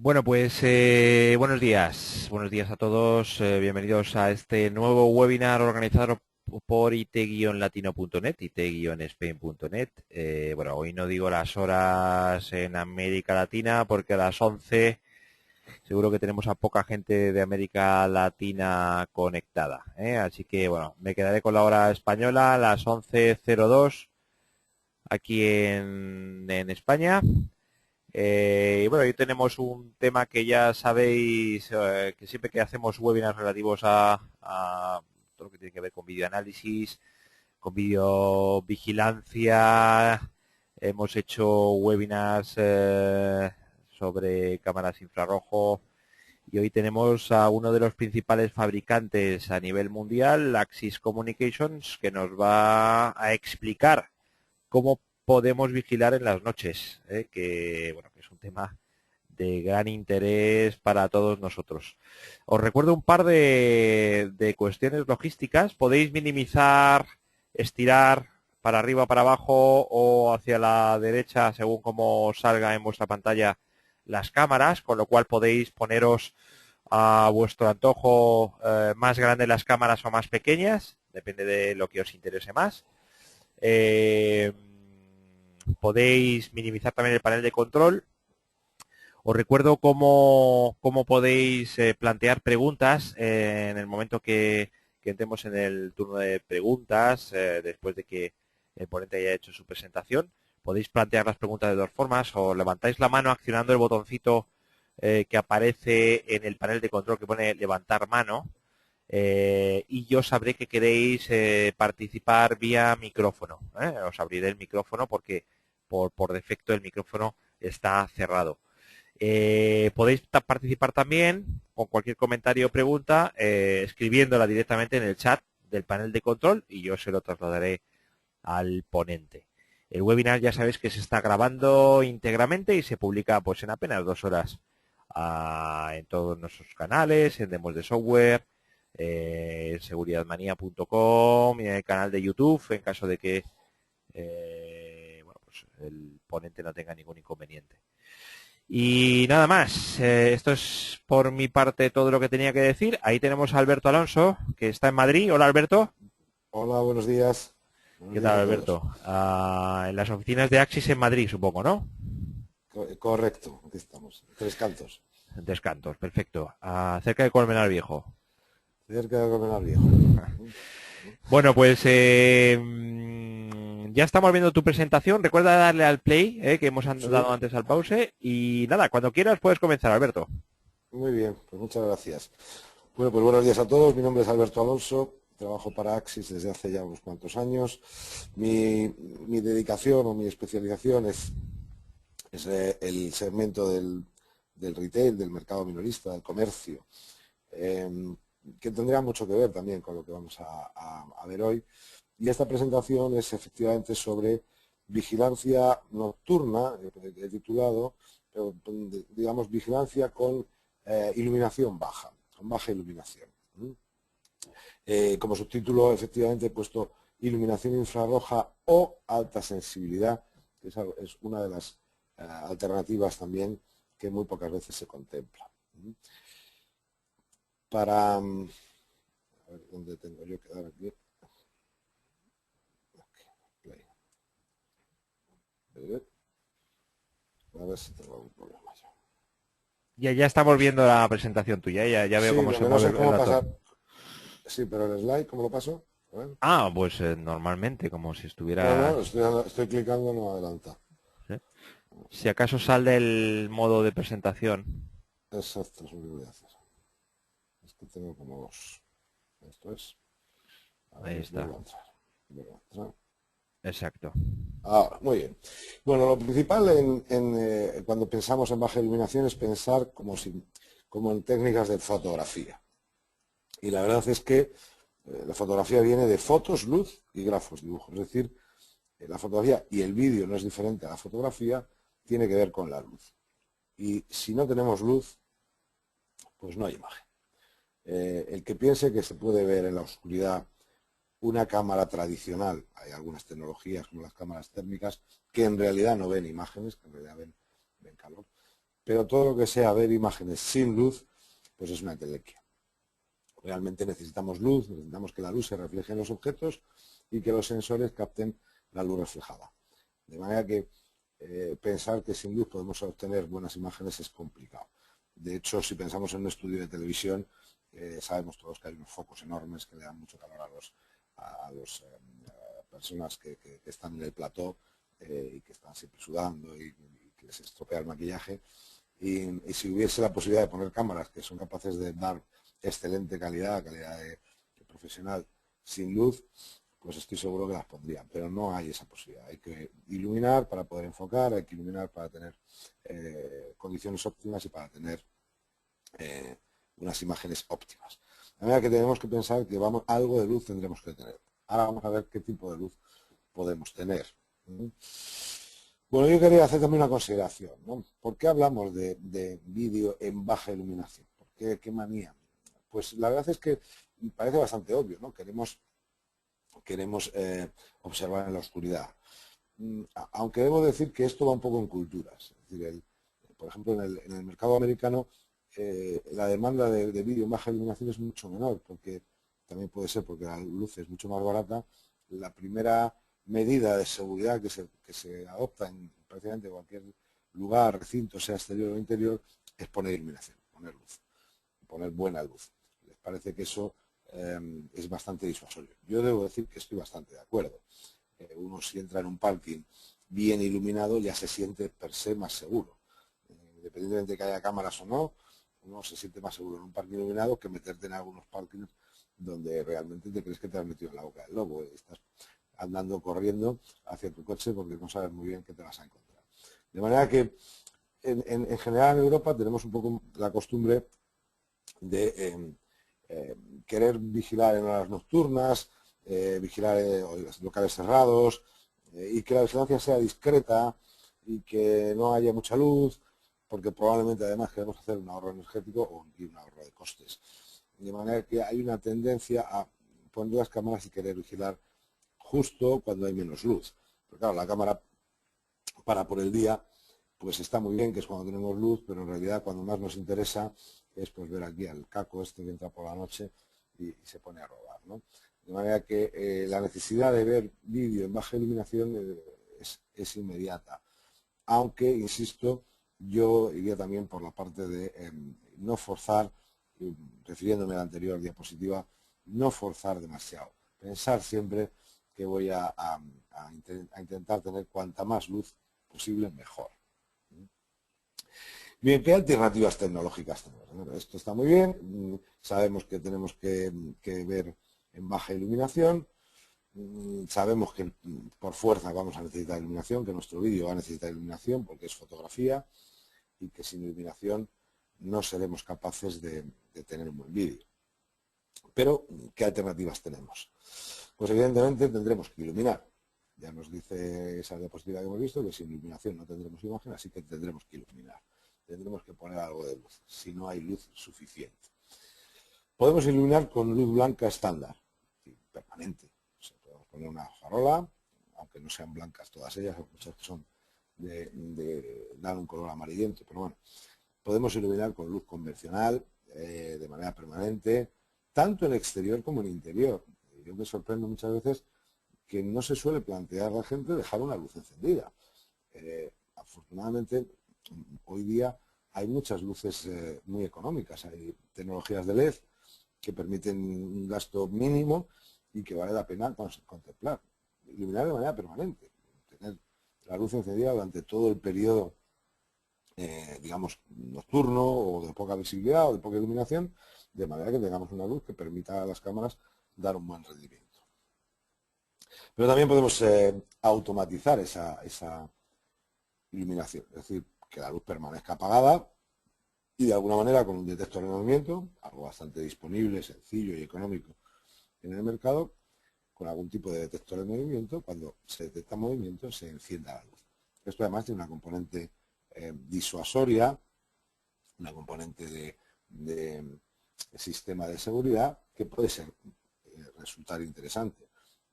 Bueno, pues buenos días a todos, bienvenidos a este nuevo webinar organizado por it-latino.net, it-spain.net. Bueno, hoy no digo las horas en América Latina porque a las 11 seguro que tenemos a poca gente de América Latina conectada, ¿eh? Así que bueno, me quedaré con la hora española a las 11:02 aquí en España. Y bueno, hoy tenemos un tema que ya sabéis, que siempre que hacemos webinars relativos a todo lo que tiene que ver con videoanálisis, con videovigilancia, hemos hecho webinars sobre cámaras infrarrojo y hoy tenemos a uno de los principales fabricantes a nivel mundial, Axis Communications, que nos va a explicar cómo podemos vigilar en las noches, que bueno, que es un tema de gran interés para todos nosotros. Os recuerdo un par de cuestiones logísticas. Podéis minimizar, estirar para arriba, para abajo o hacia la derecha según como salga en vuestra pantalla las cámaras, con lo cual podéis poneros a vuestro antojo más grandes las cámaras o más pequeñas, depende de lo que os interese más. Podéis minimizar también el panel de control. Os recuerdo cómo podéis plantear preguntas en el momento que entremos en el turno de preguntas, después de que el ponente haya hecho su presentación. Podéis plantear las preguntas de dos formas, o levantáis la mano accionando el botoncito que aparece en el panel de control que pone levantar mano, y yo sabré que queréis participar vía micrófono. Os abriré el micrófono porque por defecto el micrófono está cerrado. Podéis participar también con cualquier comentario o pregunta escribiéndola directamente en el chat del panel de control y yo se lo trasladaré al ponente. El webinar ya sabéis que se está grabando íntegramente y se publica pues en apenas 2 horas en todos nuestros canales, en Demos de Software, en seguridadmanía.com y en el canal de YouTube en caso de que bueno, pues el ponente no tenga ningún inconveniente. Y nada más, esto es por mi parte todo lo que tenía que decir. Ahí tenemos a Alberto Alonso, que está en Madrid. Hola, Alberto. Hola, buenos días. Buenos ¿Qué días tal, a Alberto? todos. En las oficinas de Axis en Madrid, supongo, ¿no? Correcto, aquí estamos. Tres Cantos, Descantos, perfecto. Cerca de Colmenar Viejo. cerca de Colmenar Viejo. Bueno, pues ya estamos viendo tu presentación. Recuerda darle al play, que hemos Sí, dado antes al pause. Y nada, cuando quieras puedes comenzar, Alberto. muy bien, pues muchas gracias. Bueno, pues buenos días a todos. Mi nombre es Alberto Alonso. Trabajo para Axis desde hace ya unos cuantos años. Mi dedicación o mi especialización es el segmento del retail, del mercado minorista, del comercio, que tendrá mucho que ver también con lo que vamos a ver hoy. Y esta presentación es efectivamente sobre vigilancia nocturna, he titulado, pero digamos vigilancia con iluminación baja, con baja iluminación. Como subtítulo efectivamente he puesto iluminación infrarroja o alta sensibilidad, que es una de las alternativas también que muy pocas veces se contempla. Para... a ver, ¿dónde tengo yo que dar aquí? Play. A ver si tengo algún problema yo. Ya estamos viendo la presentación tuya. Ya veo Sí, cómo lo se que no mueve sé el cómo ratón. pasar. Sí, pero el slide, ¿cómo lo paso? A ver. Pues normalmente, como si No, estuviera... no, estoy clicando, no adelanta. ¿eh? Si acaso sale del modo de presentación. Exacto, es lo que voy a hacer. Es que tengo como dos. Esto es. A Ahí ver, está. vuelvo a entrar. Vuelvo a entrar. Exacto. Ahora, muy bien. Bueno, lo principal cuando pensamos en baja iluminación es pensar como en técnicas de fotografía. Y la verdad es que la fotografía viene de fotos, luz y grafos, dibujos. Es decir, la fotografía y el vídeo no es diferente a la fotografía, tiene que ver con la luz. Y si no tenemos luz, pues no hay imagen. El que piense que se puede ver en la oscuridad una cámara tradicional, hay algunas tecnologías como las cámaras térmicas que en realidad no ven imágenes, que en realidad ven calor, pero todo lo que sea ver imágenes sin luz, pues es una entelequia. Realmente necesitamos luz, necesitamos que la luz se refleje en los objetos y que los sensores capten la luz reflejada. De manera que pensar que sin luz podemos obtener buenas imágenes es complicado. De hecho, si pensamos en un estudio de televisión, sabemos todos que hay unos focos enormes que le dan mucho calor a las personas que están en el plató y que están siempre sudando y que les estropea el maquillaje. Y si hubiese la posibilidad de poner cámaras que son capaces de dar excelente calidad de profesional sin luz, pues estoy seguro que las pondrían, pero no hay esa posibilidad. Hay que iluminar para poder enfocar, hay que iluminar para tener condiciones óptimas y para tener unas imágenes óptimas. De manera que tenemos que pensar que algo de luz tendremos que tener. Ahora vamos a ver qué tipo de luz podemos tener. Bueno, yo quería hacer también una consideración, ¿no? ¿Por qué hablamos de vídeo en baja iluminación? ¿Por qué? ¿Qué manía? Pues la verdad es que parece bastante obvio, ¿no? Queremos observar en la oscuridad. Aunque debo decir que esto va un poco en culturas. Es decir, por ejemplo, en el mercado americano la demanda de vídeo en baja iluminación es mucho menor, porque también puede ser porque la luz es mucho más barata. La primera medida de seguridad que se adopta en prácticamente cualquier lugar, recinto, sea exterior o interior, es poner iluminación, poner luz, poner buena luz. Les parece que eso es bastante disuasorio. Yo debo decir que estoy bastante de acuerdo. Uno, si entra en un parking bien iluminado, ya se siente per se más seguro. Independientemente de que haya cámaras o no, uno se siente más seguro en un parking iluminado que meterte en algunos parkings donde realmente te crees que te has metido en la boca del lobo. Estás andando, corriendo hacia tu coche porque no sabes muy bien qué te vas a encontrar. De manera que, en general en Europa tenemos un poco la costumbre de querer vigilar en horas nocturnas, vigilar en locales cerrados y que la vigilancia sea discreta y que no haya mucha luz, porque probablemente además queremos hacer un ahorro energético y un ahorro de costes. De manera que hay una tendencia a poner las cámaras y querer vigilar justo cuando hay menos luz. Pero claro, la cámara para por el día, pues está muy bien, que es cuando tenemos luz, pero en realidad cuando más nos interesa es pues ver aquí al caco este que entra por la noche y se pone a robar, ¿no? De manera que la necesidad de ver vídeo en baja iluminación es inmediata. Aunque, insisto, yo iría también por la parte de no forzar, refiriéndome a la anterior diapositiva, no forzar demasiado. Pensar siempre que voy a intentar tener cuanta más luz posible, mejor. Bien, ¿qué alternativas tecnológicas tenemos? Bueno, esto está muy bien, sabemos que tenemos que ver en baja iluminación, sabemos que por fuerza vamos a necesitar iluminación, que nuestro vídeo va a necesitar iluminación porque es fotografía y que sin iluminación no seremos capaces de tener un buen vídeo. Pero, ¿qué alternativas tenemos? Pues evidentemente tendremos que iluminar. Ya nos dice esa diapositiva que hemos visto que sin iluminación no tendremos imagen, así que tendremos que iluminar. Tendremos que poner algo de luz, si no hay luz suficiente. Podemos iluminar con luz blanca estándar, permanente. O sea, podemos poner una farola, aunque no sean blancas todas ellas, hay muchas que son dar un color amarillento, pero bueno. Podemos iluminar con luz convencional, de manera permanente, tanto en exterior como en interior. Yo me sorprendo muchas veces que no se suele plantear a la gente dejar una luz encendida. Afortunadamente, hoy día hay muchas luces muy económicas. Hay tecnologías de LED que permiten un gasto mínimo y que vale la pena contemplar. Iluminar de manera permanente. Tener la luz encendida durante todo el periodo digamos, nocturno o de poca visibilidad o de poca iluminación, de manera que tengamos una luz que permita a las cámaras dar un buen rendimiento. Pero también podemos automatizar esa iluminación, es decir, que la luz permanezca apagada y de alguna manera con un detector de movimiento, algo bastante disponible, sencillo y económico en el mercado, con algún tipo de detector de movimiento, cuando se detecta movimiento se encienda la luz. Esto además tiene una componente disuasoria, una componente de sistema de seguridad que puede resultar interesante.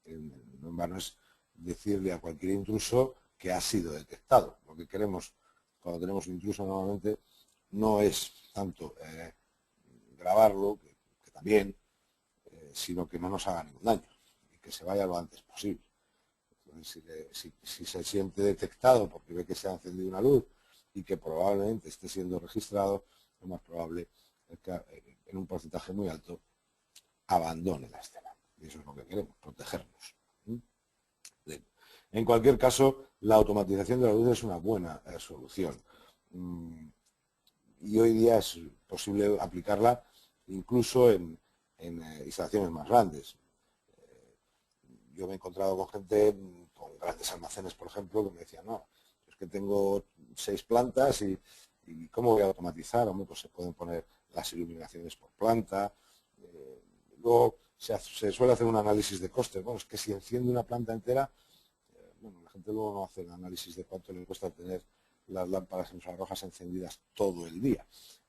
No en vano es decirle a cualquier intruso que ha sido detectado. Lo que queremos cuando tenemos un intruso normalmente no es tanto grabarlo, que también, sino que no nos haga ningún daño y que se vaya lo antes posible. Entonces, si se siente detectado porque ve que se ha encendido una luz y que probablemente esté siendo registrado, lo más probable es que en un porcentaje muy alto abandone la escena. Y eso es lo que queremos, protegernos. Bien. En cualquier caso, la automatización de la luz es una buena solución. Y hoy día es posible aplicarla incluso en instalaciones más grandes. Yo me he encontrado con gente con grandes almacenes, por ejemplo, que me decían, no, es que tengo 6 plantas y ¿cómo voy a automatizar? Hombre, pues se pueden poner las iluminaciones por planta. Luego se suele hacer un análisis de costes. Bueno, es que si enciende una planta entera, bueno, la gente luego no hace el análisis de cuánto le cuesta tener las lámparas infrarrojas encendidas todo el día,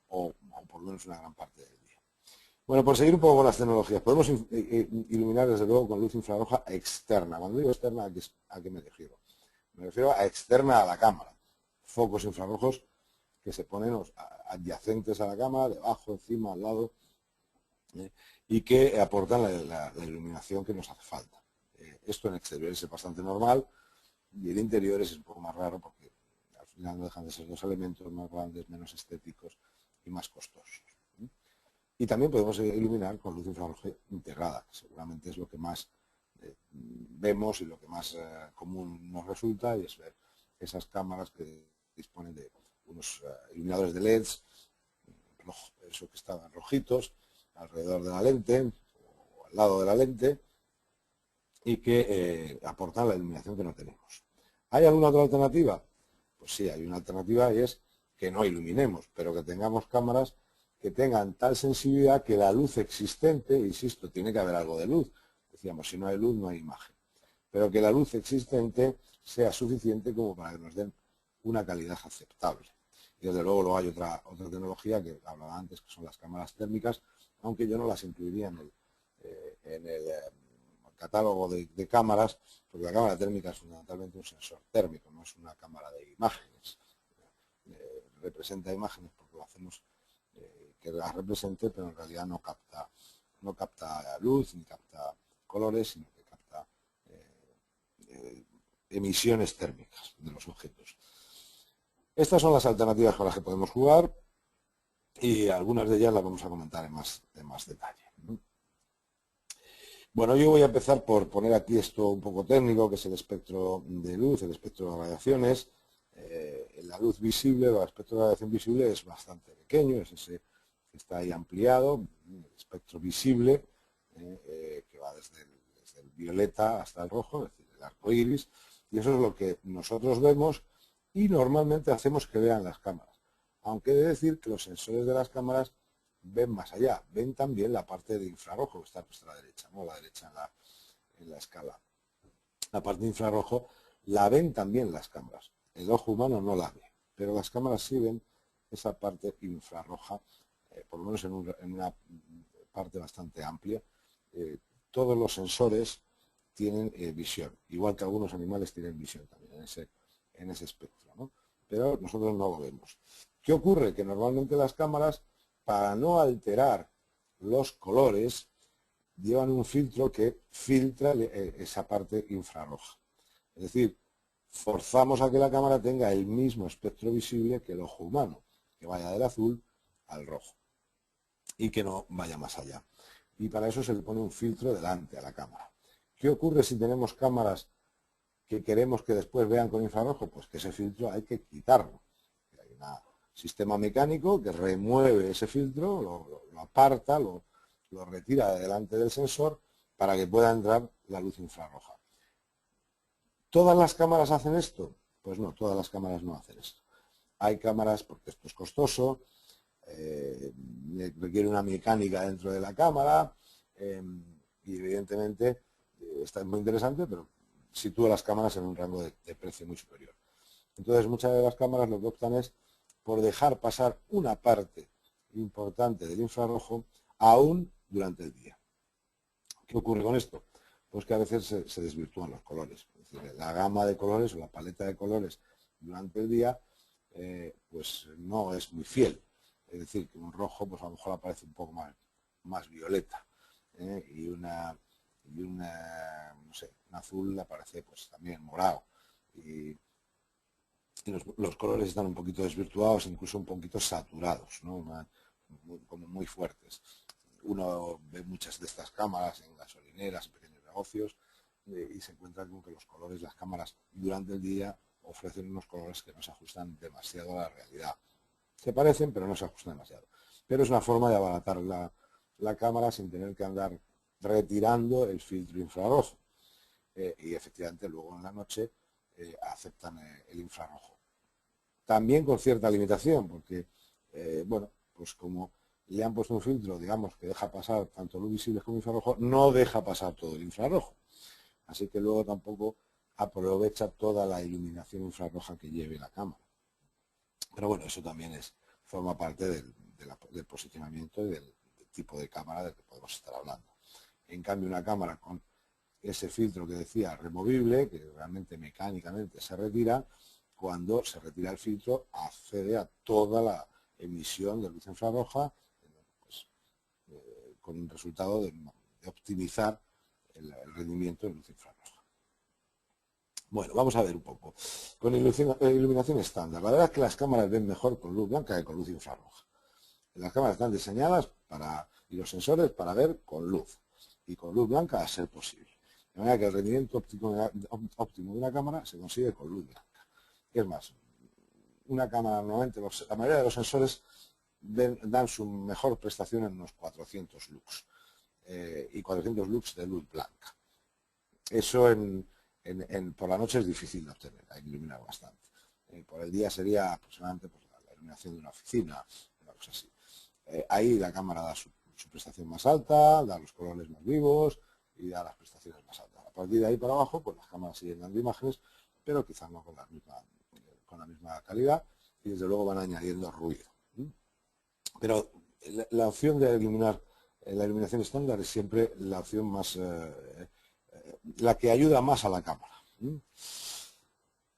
o por lo menos una gran parte del día. Bueno, por seguir un poco con las tecnologías, podemos iluminar desde luego con luz infrarroja externa. Cuando digo externa, ¿a qué me refiero? Me refiero a externa a la cámara. Focos infrarrojos que se ponen adyacentes a la cámara, debajo, encima, al lado, y que aportan la iluminación que nos hace falta. Esto en exteriores es bastante normal y en interiores es un poco más raro porque al final no dejan de ser 2 elementos más grandes, menos estéticos y más costosos. Y también podemos iluminar con luz infrarroja integrada, que seguramente es lo que más vemos y lo que más común nos resulta, y es ver esas cámaras que disponen de unos iluminadores de LEDs, eso que estaban rojitos, alrededor de la lente o al lado de la lente, y que aportan la iluminación que no tenemos. ¿Hay alguna otra alternativa? Pues sí, hay una alternativa y es que no iluminemos, pero que tengamos cámaras que tengan tal sensibilidad que la luz existente, insisto, tiene que haber algo de luz. Decíamos, si no hay luz no hay imagen. Pero que la luz existente sea suficiente como para que nos den una calidad aceptable. Y desde luego hay otra tecnología que hablaba antes, que son las cámaras térmicas, aunque yo no las incluiría en el catálogo de cámaras, porque la cámara térmica es fundamentalmente un sensor térmico, no es una cámara de imágenes. Representa imágenes porque lo hacemos que las represente, pero en realidad no capta luz ni capta colores, sino que capta emisiones térmicas de los objetos. Estas son las alternativas con las que podemos jugar y algunas de ellas las vamos a comentar en más detalle. Bueno, yo voy a empezar por poner aquí esto un poco técnico, que es el espectro de luz, el espectro de radiaciones. La luz visible, el espectro de radiación visible es bastante pequeño, es ese que está ahí ampliado, el espectro visible, que va desde el violeta hasta el rojo, es decir, el arco iris, y eso es lo que nosotros vemos y normalmente hacemos que vean las cámaras. Aunque he de decir que los sensores de las cámaras ven más allá, ven también la parte de infrarrojo que está a nuestra derecha, no la derecha en la escala. La parte de infrarrojo la ven también las cámaras. El ojo humano no la ve, pero las cámaras sí ven esa parte infrarroja, por lo menos en una parte bastante amplia. Todos los sensores tienen visión, igual que algunos animales tienen visión también en ese espectro, ¿no? Pero nosotros no lo vemos. ¿Qué ocurre? Que normalmente las cámaras, para no alterar los colores, llevan un filtro que filtra esa parte infrarroja. Es decir, forzamos a que la cámara tenga el mismo espectro visible que el ojo humano, que vaya del azul al rojo y que no vaya más allá. Y para eso se le pone un filtro delante a la cámara. ¿Qué ocurre si tenemos cámaras que queremos que después vean con infrarrojo? Pues que ese filtro hay que quitarlo. Hay un sistema mecánico que remueve ese filtro, lo aparta, lo retira de delante del sensor para que pueda entrar la luz infrarroja. ¿Todas las cámaras hacen esto? Pues no, todas las cámaras no hacen esto. Hay cámaras, porque esto es costoso, requiere una mecánica dentro de la cámara y evidentemente está muy interesante, pero sitúa las cámaras en un rango de precio muy superior. Entonces muchas de las cámaras lo que optan es por dejar pasar una parte importante del infrarrojo aún durante el día. ¿Qué ocurre con esto? Pues que a veces se desvirtúan los colores. Es decir, la gama de colores o la paleta de colores durante el día pues no es muy fiel. Es decir, que un rojo pues a lo mejor aparece un poco más violeta, y una, no sé, un azul aparece pues también morado. Y los colores están un poquito desvirtuados, incluso un poquito saturados, ¿no? Como muy fuertes. Uno ve muchas de estas cámaras en gasolineras, en pequeños negocios, y se encuentra con que los colores, las cámaras durante el día ofrecen unos colores que no se ajustan demasiado a la realidad. Se parecen, pero no se ajustan demasiado. Pero es una forma de abaratar la cámara sin tener que andar retirando el filtro infrarrojo. Y efectivamente luego en la noche aceptan el infrarrojo. También con cierta limitación, porque, bueno, pues como le han puesto un filtro, digamos, que deja pasar tanto luz visible como infrarrojo, no deja pasar todo el infrarrojo. Así que luego tampoco aprovecha toda la iluminación infrarroja que lleve la cámara. Pero bueno, eso también forma parte del posicionamiento y del tipo de cámara del que podemos estar hablando. En cambio, una cámara con ese filtro que decía removible, que realmente mecánicamente se retira, cuando se retira el filtro accede a toda la emisión de luz infrarroja, pues, con un resultado de optimizar el rendimiento de luz infrarroja. Bueno, vamos a ver un poco. Con iluminación estándar, la verdad es que las cámaras ven mejor con luz blanca que con luz infrarroja. Las cámaras están diseñadas y los sensores para ver con luz, y con luz blanca a ser posible. De manera que el rendimiento óptimo de una cámara se consigue con luz blanca. Es más, una cámara normalmente, la mayoría de los sensores dan su mejor prestación en unos 400 lux, y 400 lux de luz blanca. Eso por la noche es difícil de obtener, hay que iluminar bastante. Por el día sería aproximadamente pues, la iluminación de una oficina, una cosa así. Ahí la cámara da su prestación más alta, da los colores más vivos y da las prestaciones más altas. A partir de ahí para abajo, pues las cámaras siguen dando imágenes, pero quizás no con la misma calidad, y desde luego van añadiendo ruido. Pero la opción de iluminar, la iluminación estándar es siempre la opción más, la que ayuda más a la cámara.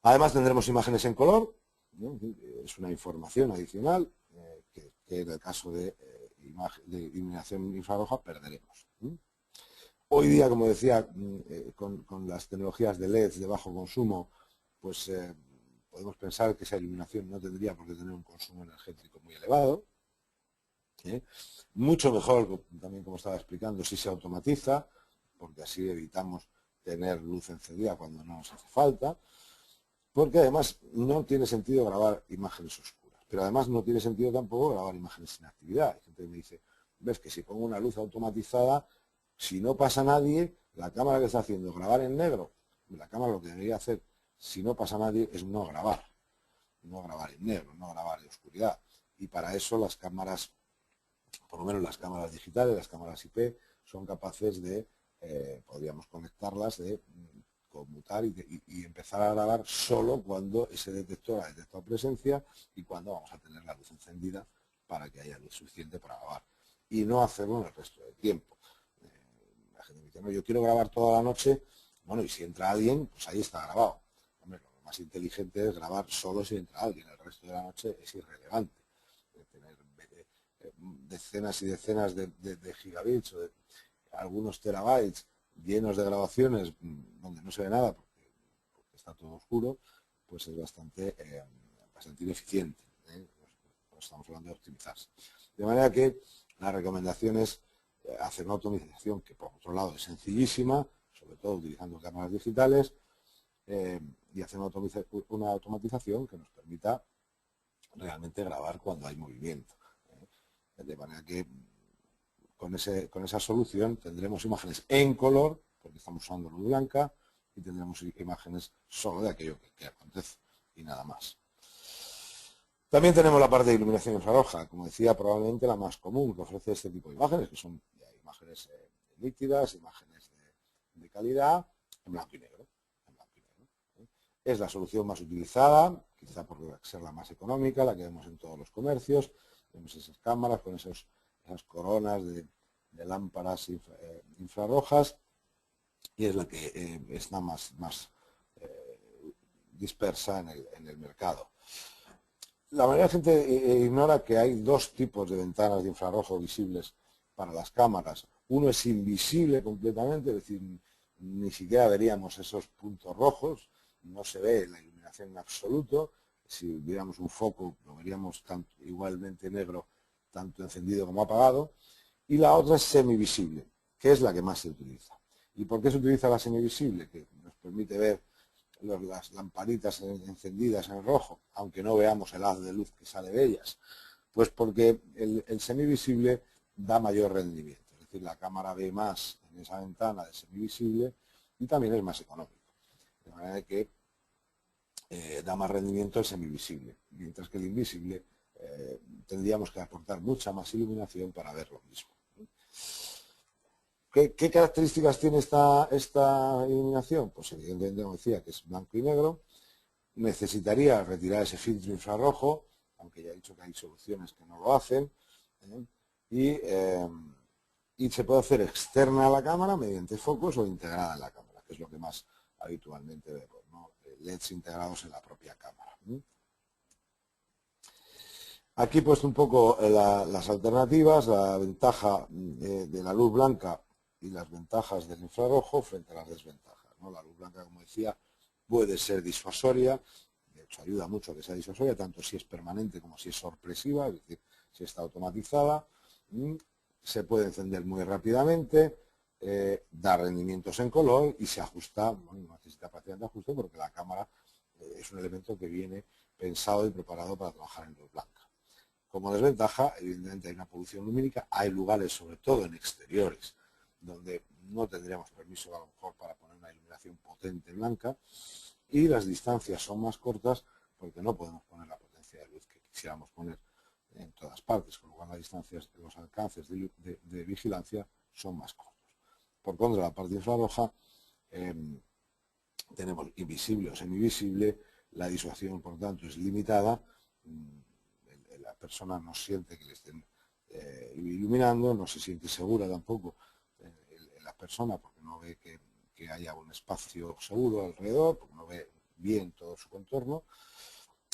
Además tendremos imágenes en color, ¿no? Es una información adicional que en el caso de iluminación infrarroja perderemos. Hoy día, como decía, con las tecnologías de LED de bajo consumo, pues podemos pensar que esa iluminación no tendría por qué tener un consumo energético muy elevado. Mucho mejor, también como estaba explicando, si se automatiza, porque así evitamos tener luz encendida cuando no nos hace falta, porque además no tiene sentido grabar imágenes oscuras, pero además no tiene sentido tampoco grabar imágenes sin actividad. Hay gente que me dice, ves que si pongo una luz automatizada, si no pasa nadie, la cámara que está haciendo grabar en negro, la cámara lo que debería hacer, si no pasa nadie, es no grabar en negro, no grabar en oscuridad. Y para eso las cámaras, por lo menos las cámaras digitales, las cámaras IP, son capaces de, podríamos conectarlas, de conmutar y empezar a grabar solo cuando ese detector ha detectado presencia y cuando vamos a tener la luz encendida para que haya luz suficiente para grabar. Y no hacerlo en el resto del tiempo. La gente me dice, no, yo quiero grabar toda la noche. Bueno, y si entra alguien, pues ahí está grabado. Hombre, lo más inteligente es grabar solo si entra alguien. El resto de la noche es irrelevante. Tener decenas y decenas de gigabits o de algunos terabytes llenos de grabaciones donde no se ve nada porque está todo oscuro, pues es bastante ineficiente. Pues estamos hablando de optimizarse. De manera que la recomendación es hacer una automatización que por otro lado es sencillísima, sobre todo utilizando cámaras digitales, y hacer una automatización que nos permita realmente grabar cuando hay movimiento. De manera que con esa solución tendremos imágenes en color, porque estamos usando luz blanca, y tendremos imágenes solo de aquello que acontece y nada más. También tenemos la parte de iluminación infrarroja, como decía, probablemente la más común que ofrece este tipo de imágenes, que son imágenes nítidas, imágenes de calidad, en blanco y negro. Es la solución más utilizada, quizá por ser la más económica, la que vemos en todos los comercios. Vemos esas cámaras con esas coronas de lámparas infrarrojas, y es la que está más dispersa en el mercado. La mayoría de gente ignora que hay dos tipos de ventanas de infrarrojo visibles para las cámaras. Uno es invisible completamente, es decir, ni siquiera veríamos esos puntos rojos, no se ve la iluminación en absoluto. Si viéramos un foco, lo veríamos igualmente negro, tanto encendido como apagado. Y la otra es semivisible, que es la que más se utiliza. ¿Y por qué se utiliza la semivisible? Que nos permite ver las lamparitas encendidas en rojo, aunque no veamos el haz de luz que sale de ellas. Pues porque el semivisible da mayor rendimiento, es decir, la cámara ve más en esa ventana de semivisible y también es más económico. De manera que da más rendimiento el semivisible, mientras que el invisible tendríamos que aportar mucha más iluminación para ver lo mismo. ¿Qué características tiene esta iluminación? Pues evidentemente, como decía, que es blanco y negro. Necesitaría retirar ese filtro infrarrojo, aunque ya he dicho que hay soluciones que no lo hacen. Y se puede hacer externa a la cámara mediante focos o integrada en la cámara, que es lo que más habitualmente vemos, ¿no? LEDs integrados en la propia cámara. Aquí he puesto un poco las alternativas, la ventaja de la luz blanca y las ventajas del infrarrojo frente a las desventajas, ¿no? La luz blanca, como decía, puede ser disuasoria, de hecho ayuda mucho a que sea disuasoria, tanto si es permanente como si es sorpresiva, es decir, si está automatizada, se puede encender muy rápidamente, da rendimientos en color y se ajusta, bueno, no necesita capacidad de ajuste porque la cámara es un elemento que viene pensado y preparado para trabajar en luz blanca. Como desventaja, evidentemente hay una polución lumínica, hay lugares, sobre todo en exteriores, donde no tendríamos permiso a lo mejor para poner una iluminación potente blanca y las distancias son más cortas porque no podemos poner la potencia de luz que quisiéramos poner en todas partes, con lo cual las distancias, los alcances de vigilancia son más cortos. Por contra, la parte infrarroja tenemos invisible o semivisible, la disuasión por tanto es limitada, la persona no siente que le estén iluminando, no se siente segura tampoco la persona porque no ve que haya un espacio seguro alrededor, porque no ve bien todo su contorno.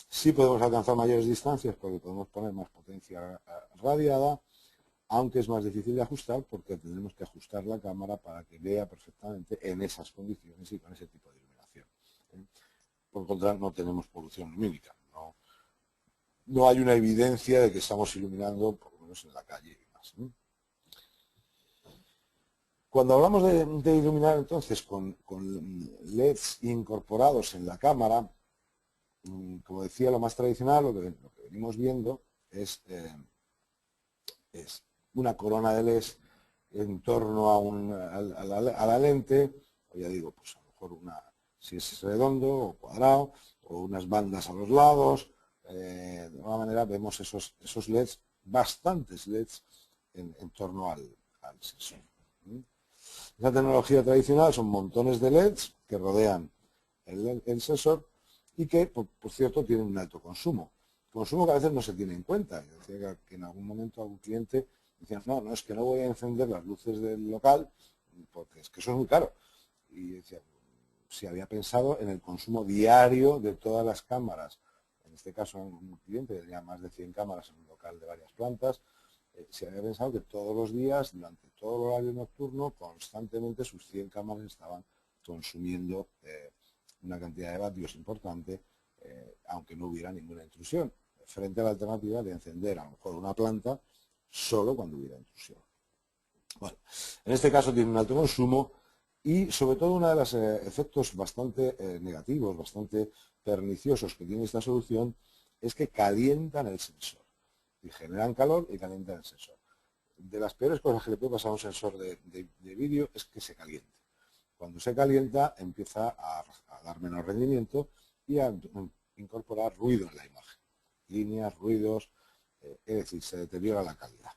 Sí podemos alcanzar mayores distancias porque podemos poner más potencia radiada, aunque es más difícil de ajustar porque tendremos que ajustar la cámara para que vea perfectamente en esas condiciones y con ese tipo de iluminación. Por contra, no tenemos polución lumínica. No hay una evidencia de que estamos iluminando, por lo menos en la calle y demás. Cuando hablamos de iluminar entonces con LEDs incorporados en la cámara, como decía, lo más tradicional, lo que venimos viendo es una corona de LEDs en torno a la lente, o ya digo, pues a lo mejor si es redondo o cuadrado, o unas bandas a los lados. De alguna manera vemos esos LEDs, bastantes LEDs en torno al sensor. Esa tecnología tradicional son montones de LEDs que rodean el sensor y que, por cierto, tienen un alto consumo. Consumo que a veces no se tiene en cuenta. Yo decía que en algún momento algún cliente decía, no, es que no voy a encender las luces del local porque es que eso es muy caro. Y decía, si había pensado en el consumo diario de todas las cámaras. En este caso, un cliente que tenía más de 100 cámaras en un local de varias plantas, se había pensado que todos los días, durante todo el horario nocturno, constantemente sus 100 cámaras estaban consumiendo una cantidad de vatios importante, aunque no hubiera ninguna intrusión, frente a la alternativa de encender a lo mejor una planta solo cuando hubiera intrusión. Bueno, en este caso tiene un alto consumo y sobre todo uno de los efectos bastante negativos, bastante perniciosos que tiene esta solución es que calientan el sensor y generan calor y calientan el sensor. De las peores cosas que le puede pasar a un sensor de vídeo es que se caliente. Cuando se calienta empieza a dar menos rendimiento y a incorporar ruido en la imagen. Líneas, ruidos, es decir, se deteriora la calidad.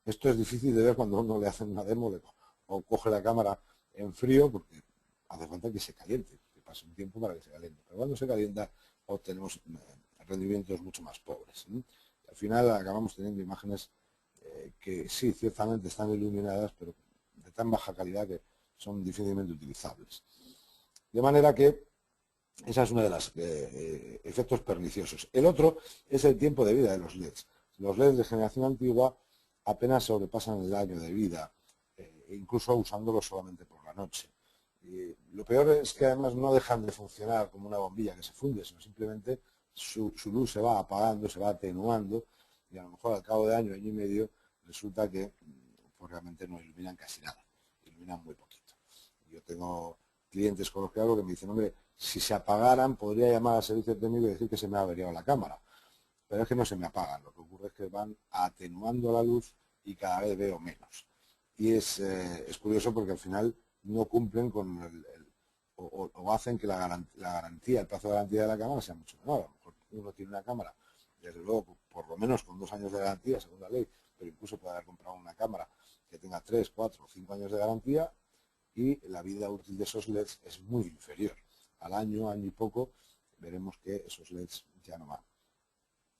Esto es difícil de ver cuando uno le hace una demo o coge la cámara en frío porque hace falta que se caliente, que pase un tiempo para que se caliente. Pero cuando se calienta obtenemos rendimientos mucho más pobres. Al final acabamos teniendo imágenes que sí, ciertamente están iluminadas, pero de tan baja calidad que son difícilmente utilizables. De manera que Esa es una de los efectos perniciosos. El otro es el tiempo de vida de los LEDs. Los LEDs de generación antigua apenas sobrepasan el año de vida, incluso usándolos solamente por la noche. Y lo peor es que además no dejan de funcionar como una bombilla que se funde, sino simplemente su luz se va apagando, se va atenuando, y a lo mejor al cabo de año y medio resulta que pues realmente no iluminan casi nada, iluminan muy poquito. Yo tengo clientes con los que hablo que me dicen, hombre, si se apagaran podría llamar al servicio técnico y decir que se me ha averiado la cámara, pero es que no se me apagan, lo que ocurre es que van atenuando la luz y cada vez veo menos. Y es curioso porque al final no cumplen con o hacen que la garantía, el plazo de garantía de la cámara sea mucho menor. A lo mejor uno tiene una cámara, desde luego, por lo menos con 2 años de garantía, según la ley, pero incluso puede haber comprado una cámara que tenga 3, 4 o 5 años de garantía y la vida útil de esos LEDs es muy inferior. Al año, año y poco, veremos que esos LEDs ya no van.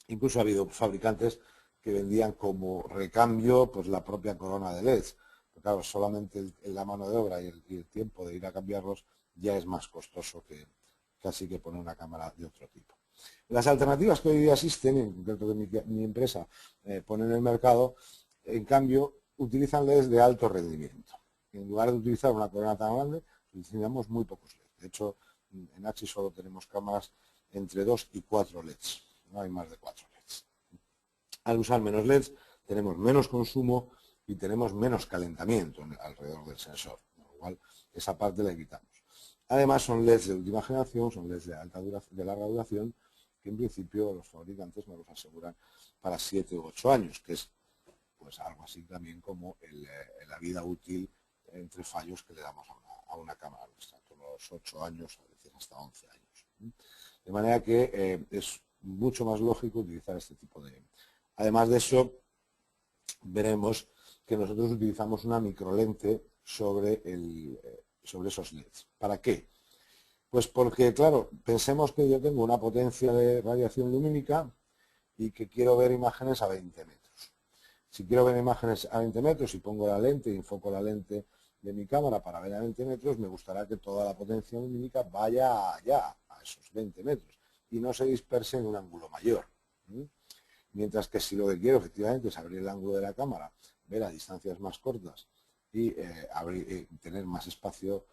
Incluso ha habido fabricantes que vendían como recambio pues la propia corona de LEDs. Pero claro, solamente la mano de obra y el tiempo de ir a cambiarlos ya es más costoso que casi que poner una cámara de otro tipo. Las alternativas que hoy día existen, en concreto que mi empresa pone en el mercado, en cambio, utilizan LEDs de alto rendimiento. En lugar de utilizar una corona tan grande, utilizamos muy pocos LEDs. De hecho, en Axis solo tenemos cámaras entre 2 y 4 LEDs. No hay más de 4 LEDs. Al usar menos LEDs tenemos menos consumo y tenemos menos calentamiento alrededor del sensor, con lo cual esa parte la evitamos. Además son LEDs de última generación, son LEDs de larga duración, que en principio los fabricantes nos los aseguran para 7 u 8 años, que es pues algo así también como la vida útil entre fallos que le damos a una cámara nuestra, unos 8 años, a veces hasta 11 años. De manera que es mucho más lógico utilizar este tipo de... Además de eso, veremos que nosotros utilizamos una microlente sobre esos LEDs. ¿Para qué? Pues porque, claro, pensemos que yo tengo una potencia de radiación lumínica y que quiero ver imágenes a 20 metros. Si quiero ver imágenes a 20 metros y pongo la lente y enfoco la lente de mi cámara para ver a 20 metros, me gustará que toda la potencia lumínica vaya allá, a esos 20 metros, y no se disperse en un ángulo mayor. Mientras que si lo que quiero efectivamente es abrir el ángulo de la cámara, ver a distancias más cortas y tener más espacio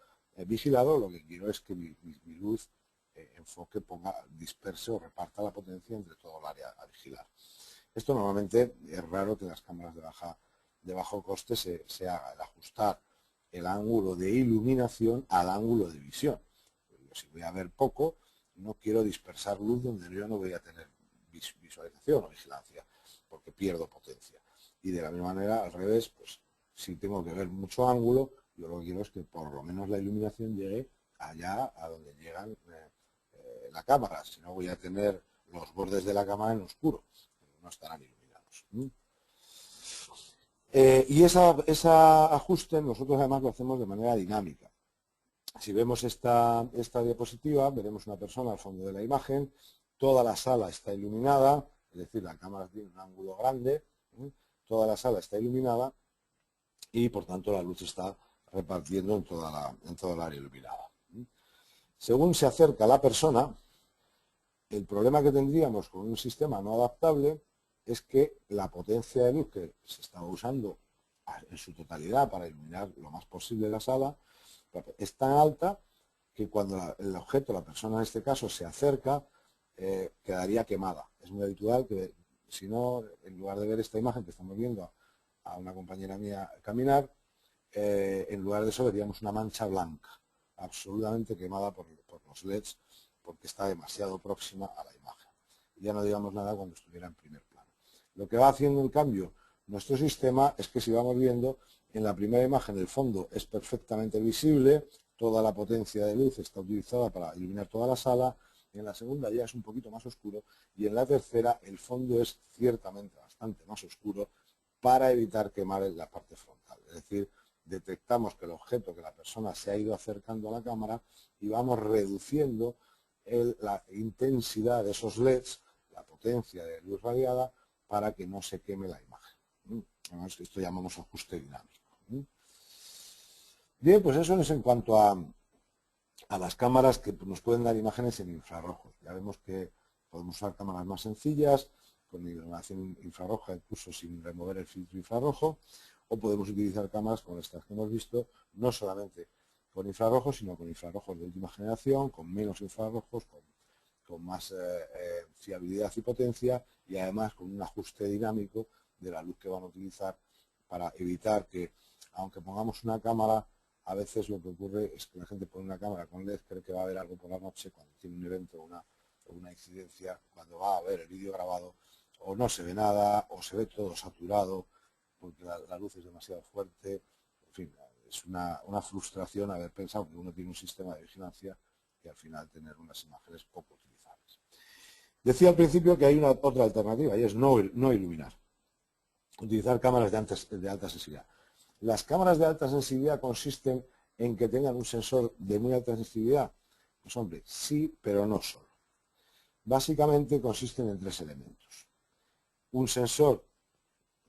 vigilado, lo que quiero es que mi luz enfoque, disperse o reparta la potencia entre todo el área a vigilar. Esto normalmente es raro que las cámaras de bajo coste se haga, el ajustar el ángulo de iluminación al ángulo de visión. Si voy a ver poco, no quiero dispersar luz donde yo no voy a tener visualización o vigilancia, porque pierdo potencia. Y de la misma manera, al revés, pues si tengo que ver mucho ángulo, yo lo que quiero es que por lo menos la iluminación llegue allá a donde llegan la cámara, si no voy a tener los bordes de la cámara en oscuro, no estarán iluminados. Y ese ajuste nosotros además lo hacemos de manera dinámica. Si vemos esta diapositiva, veremos una persona al fondo de la imagen, toda la sala está iluminada, es decir, la cámara tiene un ángulo grande, toda la sala está iluminada y por tanto la luz está repartiendo en toda el área iluminada. Según se acerca la persona, el problema que tendríamos con un sistema no adaptable es que la potencia de luz que se estaba usando en su totalidad para iluminar lo más posible la sala es tan alta que cuando el objeto, la persona en este caso, se acerca, quedaría quemada. Es muy habitual que, si no, en lugar de ver esta imagen que estamos viendo a una compañera mía caminar, en lugar de eso veríamos una mancha blanca, absolutamente quemada por los LEDs, porque está demasiado próxima a la imagen. Y ya no digamos nada cuando estuviera en primer plano. Lo que va haciendo, en cambio, nuestro sistema es que si vamos viendo, en la primera imagen el fondo es perfectamente visible, toda la potencia de luz está utilizada para iluminar toda la sala, en la segunda ya es un poquito más oscuro y en la tercera el fondo es ciertamente bastante más oscuro para evitar quemar la parte frontal. Es decir, detectamos que el objeto, que la persona se ha ido acercando a la cámara y vamos reduciendo la intensidad de esos LEDs, la potencia de luz radiada, para que no se queme la imagen. Esto llamamos ajuste dinámico. Bien, pues eso es en cuanto a a las cámaras que nos pueden dar imágenes en infrarrojos. Ya vemos que podemos usar cámaras más sencillas, con iluminación infrarroja, incluso sin remover el filtro infrarrojo, o podemos utilizar cámaras como estas que hemos visto, no solamente con infrarrojos, sino con infrarrojos de última generación, con menos infrarrojos, con más fiabilidad y potencia, y además con un ajuste dinámico de la luz que van a utilizar para evitar que, aunque pongamos una cámara, a veces lo que ocurre es que la gente pone una cámara con LED, cree que va a ver algo por la noche cuando tiene un evento o una incidencia, cuando va a ver el vídeo grabado, o no se ve nada, o se ve todo saturado, porque la luz es demasiado fuerte. En fin, es una frustración haber pensado que uno tiene un sistema de vigilancia y al final tener unas imágenes poco utilizables. Decía al principio que hay otra alternativa y es no iluminar. Utilizar cámaras de alta sensibilidad. Las cámaras de alta sensibilidad consisten en que tengan un sensor de muy alta sensibilidad. Pues hombre, sí, pero no solo. Básicamente consisten en tres elementos. Un sensor,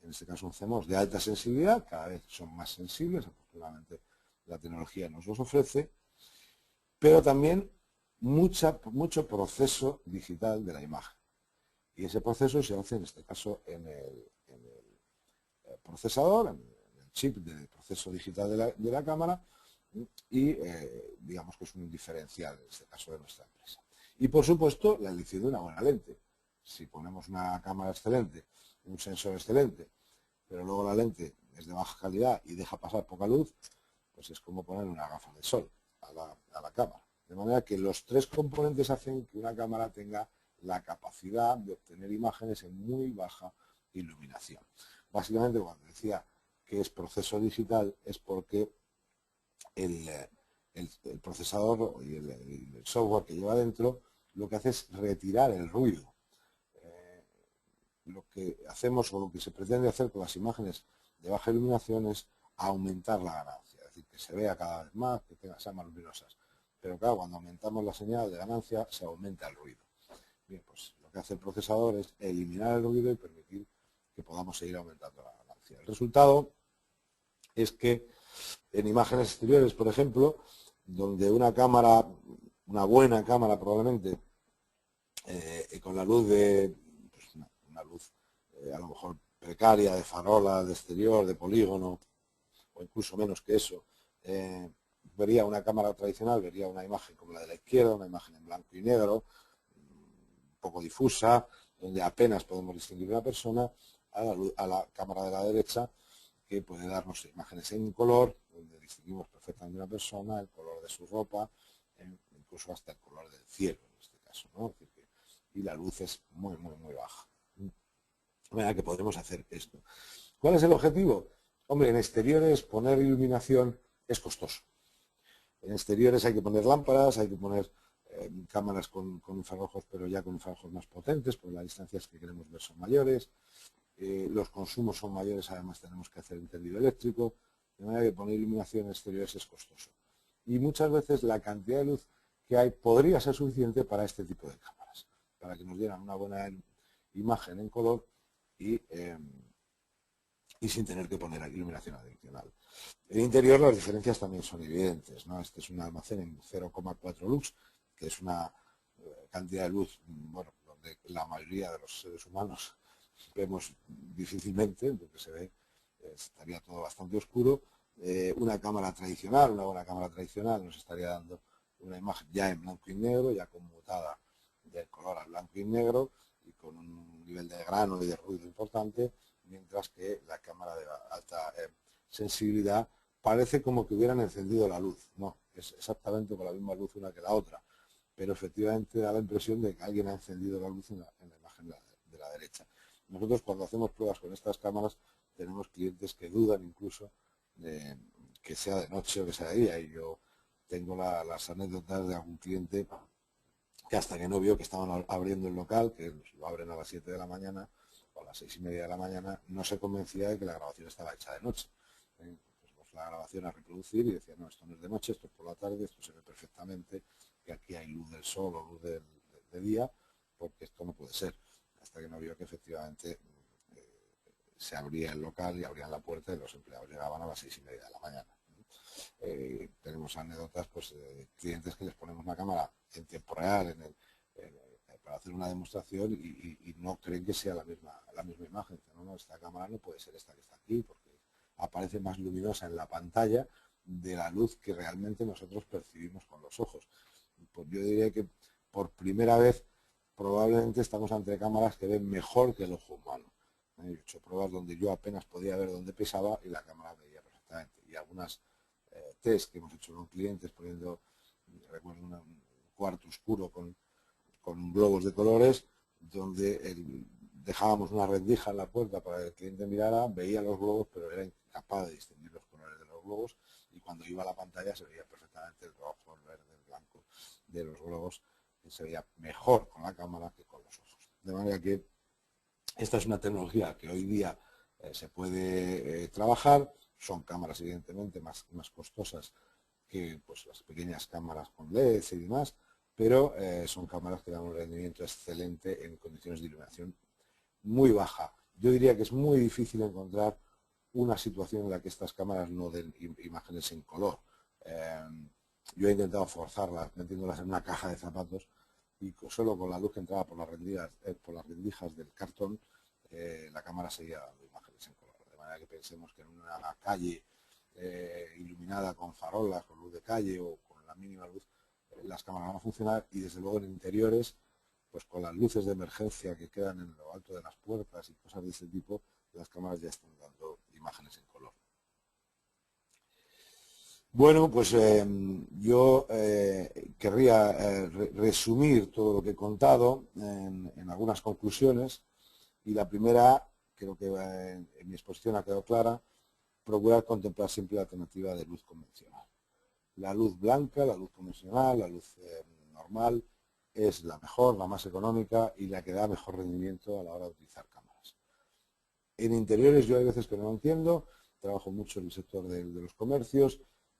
en este caso un CMOS de alta sensibilidad, cada vez son más sensibles, afortunadamente la tecnología nos los ofrece, pero también mucho proceso digital de la imagen. Y ese proceso se hace en este caso en el procesador, en el chip de proceso digital de la cámara, y digamos que es un diferencial en este caso de nuestra empresa. Y por supuesto la elección de una buena lente. Si ponemos una cámara excelente, un sensor excelente, pero luego la lente es de baja calidad y deja pasar poca luz, pues es como poner una gafa de sol a la cámara. De manera que los tres componentes hacen que una cámara tenga la capacidad de obtener imágenes en muy baja iluminación. Básicamente, cuando decía que es proceso digital, es porque el procesador y el software que lleva dentro lo que hace es retirar el ruido. Lo que hacemos o lo que se pretende hacer con las imágenes de baja iluminación es aumentar la ganancia, es decir, que se vea cada vez más, que sean más luminosas. Pero claro, cuando aumentamos la señal de ganancia, se aumenta el ruido. Bien, pues lo que hace el procesador es eliminar el ruido y permitir que podamos seguir aumentando la ganancia. El resultado es que en imágenes exteriores, por ejemplo, donde una cámara, una buena cámara probablemente, con la luz de pues una luz a lo mejor precaria, de farola, de exterior, de polígono, o incluso menos que eso, vería una cámara tradicional, vería una imagen como la de la izquierda, una imagen en blanco y negro, un poco difusa, donde apenas podemos distinguir una persona, a la cámara de la derecha, que puede darnos imágenes en color, donde distinguimos perfectamente una persona, el color de su ropa, incluso hasta el color del cielo, en este caso, ¿no? Y la luz es muy, muy, muy baja. De manera que podremos hacer esto. ¿Cuál es el objetivo? Hombre, en exteriores poner iluminación es costoso. En exteriores hay que poner lámparas, hay que poner cámaras con infrarrojos, pero ya con infrarrojos más potentes, porque las distancias que queremos ver son mayores. Los consumos son mayores, además tenemos que hacer un tendido eléctrico, de manera que poner iluminación en exteriores es costoso. Y muchas veces la cantidad de luz que hay podría ser suficiente para este tipo de cámaras, para que nos dieran una buena imagen en color y sin tener que poner iluminación adicional. En el interior las diferencias también son evidentes, ¿no? Este es un almacén en 0,4 lux, que es una cantidad de luz, bueno, donde la mayoría de los seres humanos vemos difícilmente, porque se ve, estaría todo bastante oscuro. Una cámara tradicional, una buena cámara tradicional nos estaría dando una imagen ya en blanco y negro, ya conmutada del color al blanco y negro y con un nivel de grano y de ruido importante, mientras que la cámara de alta sensibilidad parece como que hubieran encendido la luz. No, es exactamente con la misma luz una que la otra, pero efectivamente da la impresión de que alguien ha encendido la luz en la imagen de la derecha. Nosotros cuando hacemos pruebas con estas cámaras tenemos clientes que dudan incluso de que sea de noche o que sea de día, y yo tengo las anécdotas de algún cliente que hasta que no vio que estaban abriendo el local, que lo abren a las 7 de la mañana o a las 6:30 de la mañana, no se convencía de que la grabación estaba hecha de noche. Pues la grabación a reproducir y decía, no, esto no es de noche, esto es por la tarde, esto se ve perfectamente, que aquí hay luz del sol o luz de día, porque esto no puede ser. Hasta que no vio que efectivamente se abría el local y abrían la puerta y los empleados llegaban a las 6:30 de la mañana. Tenemos anécdotas pues, de clientes que les ponemos una cámara en tiempo real para hacer una demostración y no creen que sea la misma imagen. Dicen, no, esta cámara no puede ser esta que está aquí porque aparece más luminosa en la pantalla de la luz que realmente nosotros percibimos con los ojos. Pues yo diría que por primera vez probablemente estamos ante cámaras que ven mejor que el ojo humano. He hecho pruebas donde yo apenas podía ver dónde pisaba y la cámara veía perfectamente. Y algunas test que hemos hecho con clientes poniendo, recuerdo un cuarto oscuro con globos de colores, donde dejábamos una rendija en la puerta para que el cliente mirara, veía los globos, pero era incapaz de distinguir los colores de los globos, y cuando iba a la pantalla se veía perfectamente el rojo, el verde, el blanco de los globos, y se veía mejor con la cámara que con los ojos. De manera que esta es una tecnología que hoy día se puede trabajar. Son cámaras evidentemente más costosas que pues, las pequeñas cámaras con LEDs y demás, pero son cámaras que dan un rendimiento excelente en condiciones de iluminación muy baja. Yo diría que es muy difícil encontrar una situación en la que estas cámaras no den imágenes en color. Yo he intentado forzarlas metiéndolas en una caja de zapatos y solo con la luz que entraba por las rendijas del cartón la cámara seguía dando imágenes en color. De manera que pensemos que en una calle iluminada con farolas, con luz de calle o con la mínima luz, las cámaras van a funcionar, y desde luego en interiores, pues con las luces de emergencia que quedan en lo alto de las puertas y cosas de ese tipo, las cámaras ya están dando imágenes en color. Bueno, pues yo querría resumir todo lo que he contado en algunas conclusiones, y la primera, creo que en mi exposición ha quedado clara: procurar contemplar siempre la alternativa de luz convencional. La luz blanca, la luz convencional, la luz normal es la mejor, la más económica y la que da mejor rendimiento a la hora de utilizar cámaras. En interiores yo hay veces que no lo entiendo, trabajo mucho en el sector de los comercios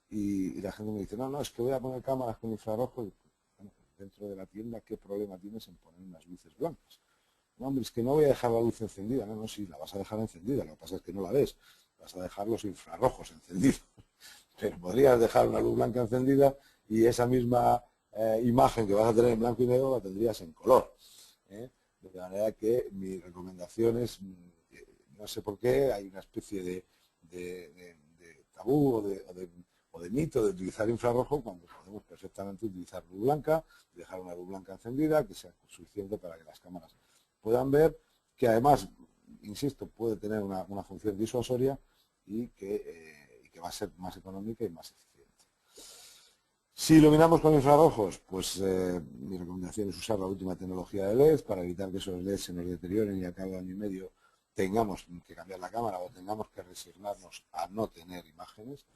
y la gente me dice, no, es que voy a poner cámaras con infrarrojo. Y, bueno, dentro de la tienda, ¿qué problema tienes en poner unas luces blancas? No, hombre, es que no voy a dejar la luz encendida. No, sí, la vas a dejar encendida, lo que pasa es que no la ves. Vas a dejar los infrarrojos encendidos. Pero podrías dejar una luz blanca encendida y esa misma imagen que vas a tener en blanco y negro la tendrías en color. De manera que mi recomendación es, no sé por qué, hay una especie de tabú o de mito de utilizar infrarrojo cuando podemos perfectamente utilizar luz blanca, dejar una luz blanca encendida que sea suficiente para que las cámaras puedan ver, que además, insisto, puede tener una función disuasoria y que va a ser más económica y más eficiente. Si iluminamos con infrarrojos, pues mi recomendación es usar la última tecnología de LED para evitar que esos LEDs se nos deterioren y a cabo de año y medio tengamos que cambiar la cámara o tengamos que resignarnos a no tener imágenes.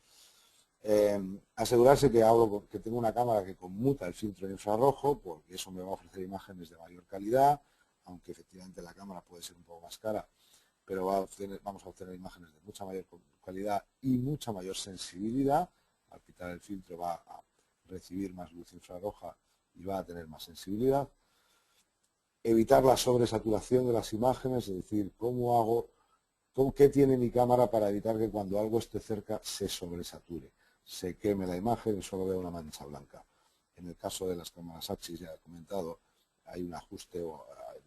Asegurarse que tengo una cámara que conmuta el filtro de infrarrojo, porque eso me va a ofrecer imágenes de mayor calidad, aunque efectivamente la cámara puede ser un poco más cara, pero vamos a obtener imágenes de mucha mayor calidad y mucha mayor sensibilidad. Al quitar el filtro va a recibir más luz infrarroja y va a tener más sensibilidad. Evitar la sobresaturación de las imágenes, es decir, ¿qué tiene mi cámara para evitar que cuando algo esté cerca se sobresature, se queme la imagen y solo vea una mancha blanca? En el caso de las cámaras Axis, ya he comentado, hay un ajuste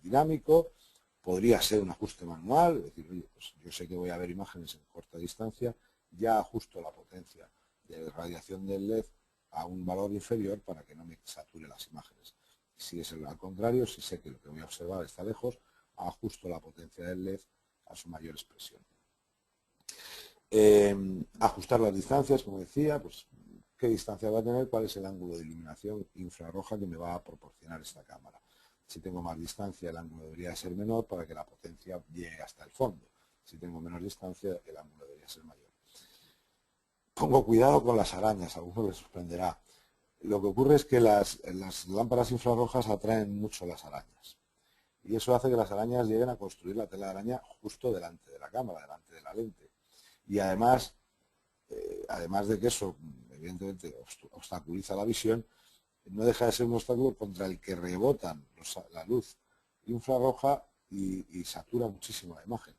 dinámico. Podría ser un ajuste manual, es decir, oye, pues yo sé que voy a ver imágenes en corta distancia, ya ajusto la potencia de radiación del LED a un valor inferior para que no me sature las imágenes. Si es al contrario, si sé que lo que voy a observar está lejos, ajusto la potencia del LED a su mayor expresión. Ajustar las distancias, como decía, pues qué distancia va a tener, cuál es el ángulo de iluminación infrarroja que me va a proporcionar esta cámara. Si tengo más distancia, el ángulo debería ser menor para que la potencia llegue hasta el fondo. Si tengo menos distancia, el ángulo debería ser mayor. Pongo cuidado con las arañas, a algunos les sorprenderá. Lo que ocurre es que las lámparas infrarrojas atraen mucho las arañas. Y eso hace que las arañas lleguen a construir la tela de araña justo delante de la cámara, delante de la lente. Y además de que eso, evidentemente, obstaculiza la visión, no deja de ser un obstáculo contra el que rebotan la luz infrarroja y satura muchísimo la imagen.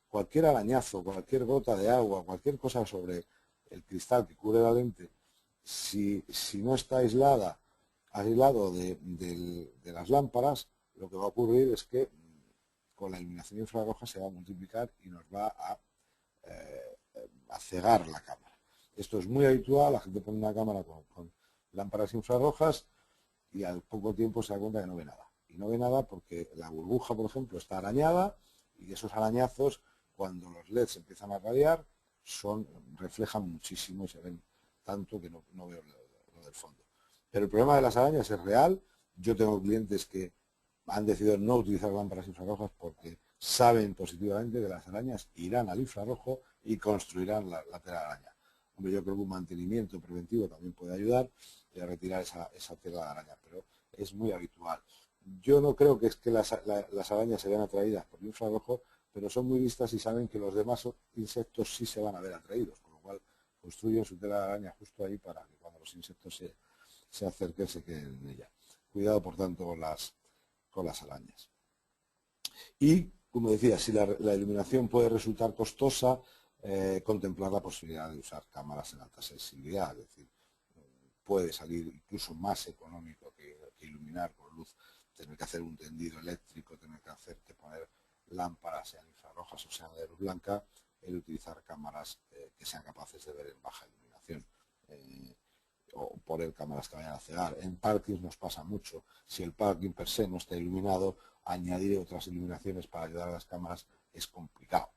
Cualquier arañazo, cualquier gota de agua, cualquier cosa sobre el cristal que cubre la lente, si no está aislado de las lámparas, lo que va a ocurrir es que con la iluminación infrarroja se va a multiplicar y nos va a cegar la cámara. Esto es muy habitual, la gente pone una cámara con lámparas infrarrojas y al poco tiempo se da cuenta que no ve nada. Y no ve nada porque la burbuja, por ejemplo, está arañada y esos arañazos, cuando los LEDs empiezan a radiar, reflejan muchísimo y se ven tanto que no veo lo del fondo. Pero el problema de las arañas es real. Yo tengo clientes que han decidido no utilizar lámparas infrarrojas porque saben positivamente que las arañas irán al infrarrojo y construirán la telaraña. Hombre, yo creo que un mantenimiento preventivo también puede ayudar a retirar esa tela de araña, pero es muy habitual. Yo no creo que es que las arañas se vean atraídas por el infrarrojo, pero son muy listas y saben que los demás insectos sí se van a ver atraídos, con lo cual construyen su tela de araña justo ahí para que cuando los insectos se acerquen se queden en ella. Cuidado, por tanto, con las arañas. Y, como decía, si la iluminación puede resultar costosa, contemplar la posibilidad de usar cámaras en alta sensibilidad, es decir, puede salir incluso más económico que iluminar con luz, tener que hacer un tendido eléctrico, tener que poner lámparas, sean infrarrojas o sean de luz blanca, el utilizar cámaras que sean capaces de ver en baja iluminación. O poner cámaras que vayan a cegar. En parkings nos pasa mucho. Si el parking per se no está iluminado, añadir otras iluminaciones para ayudar a las cámaras es complicado.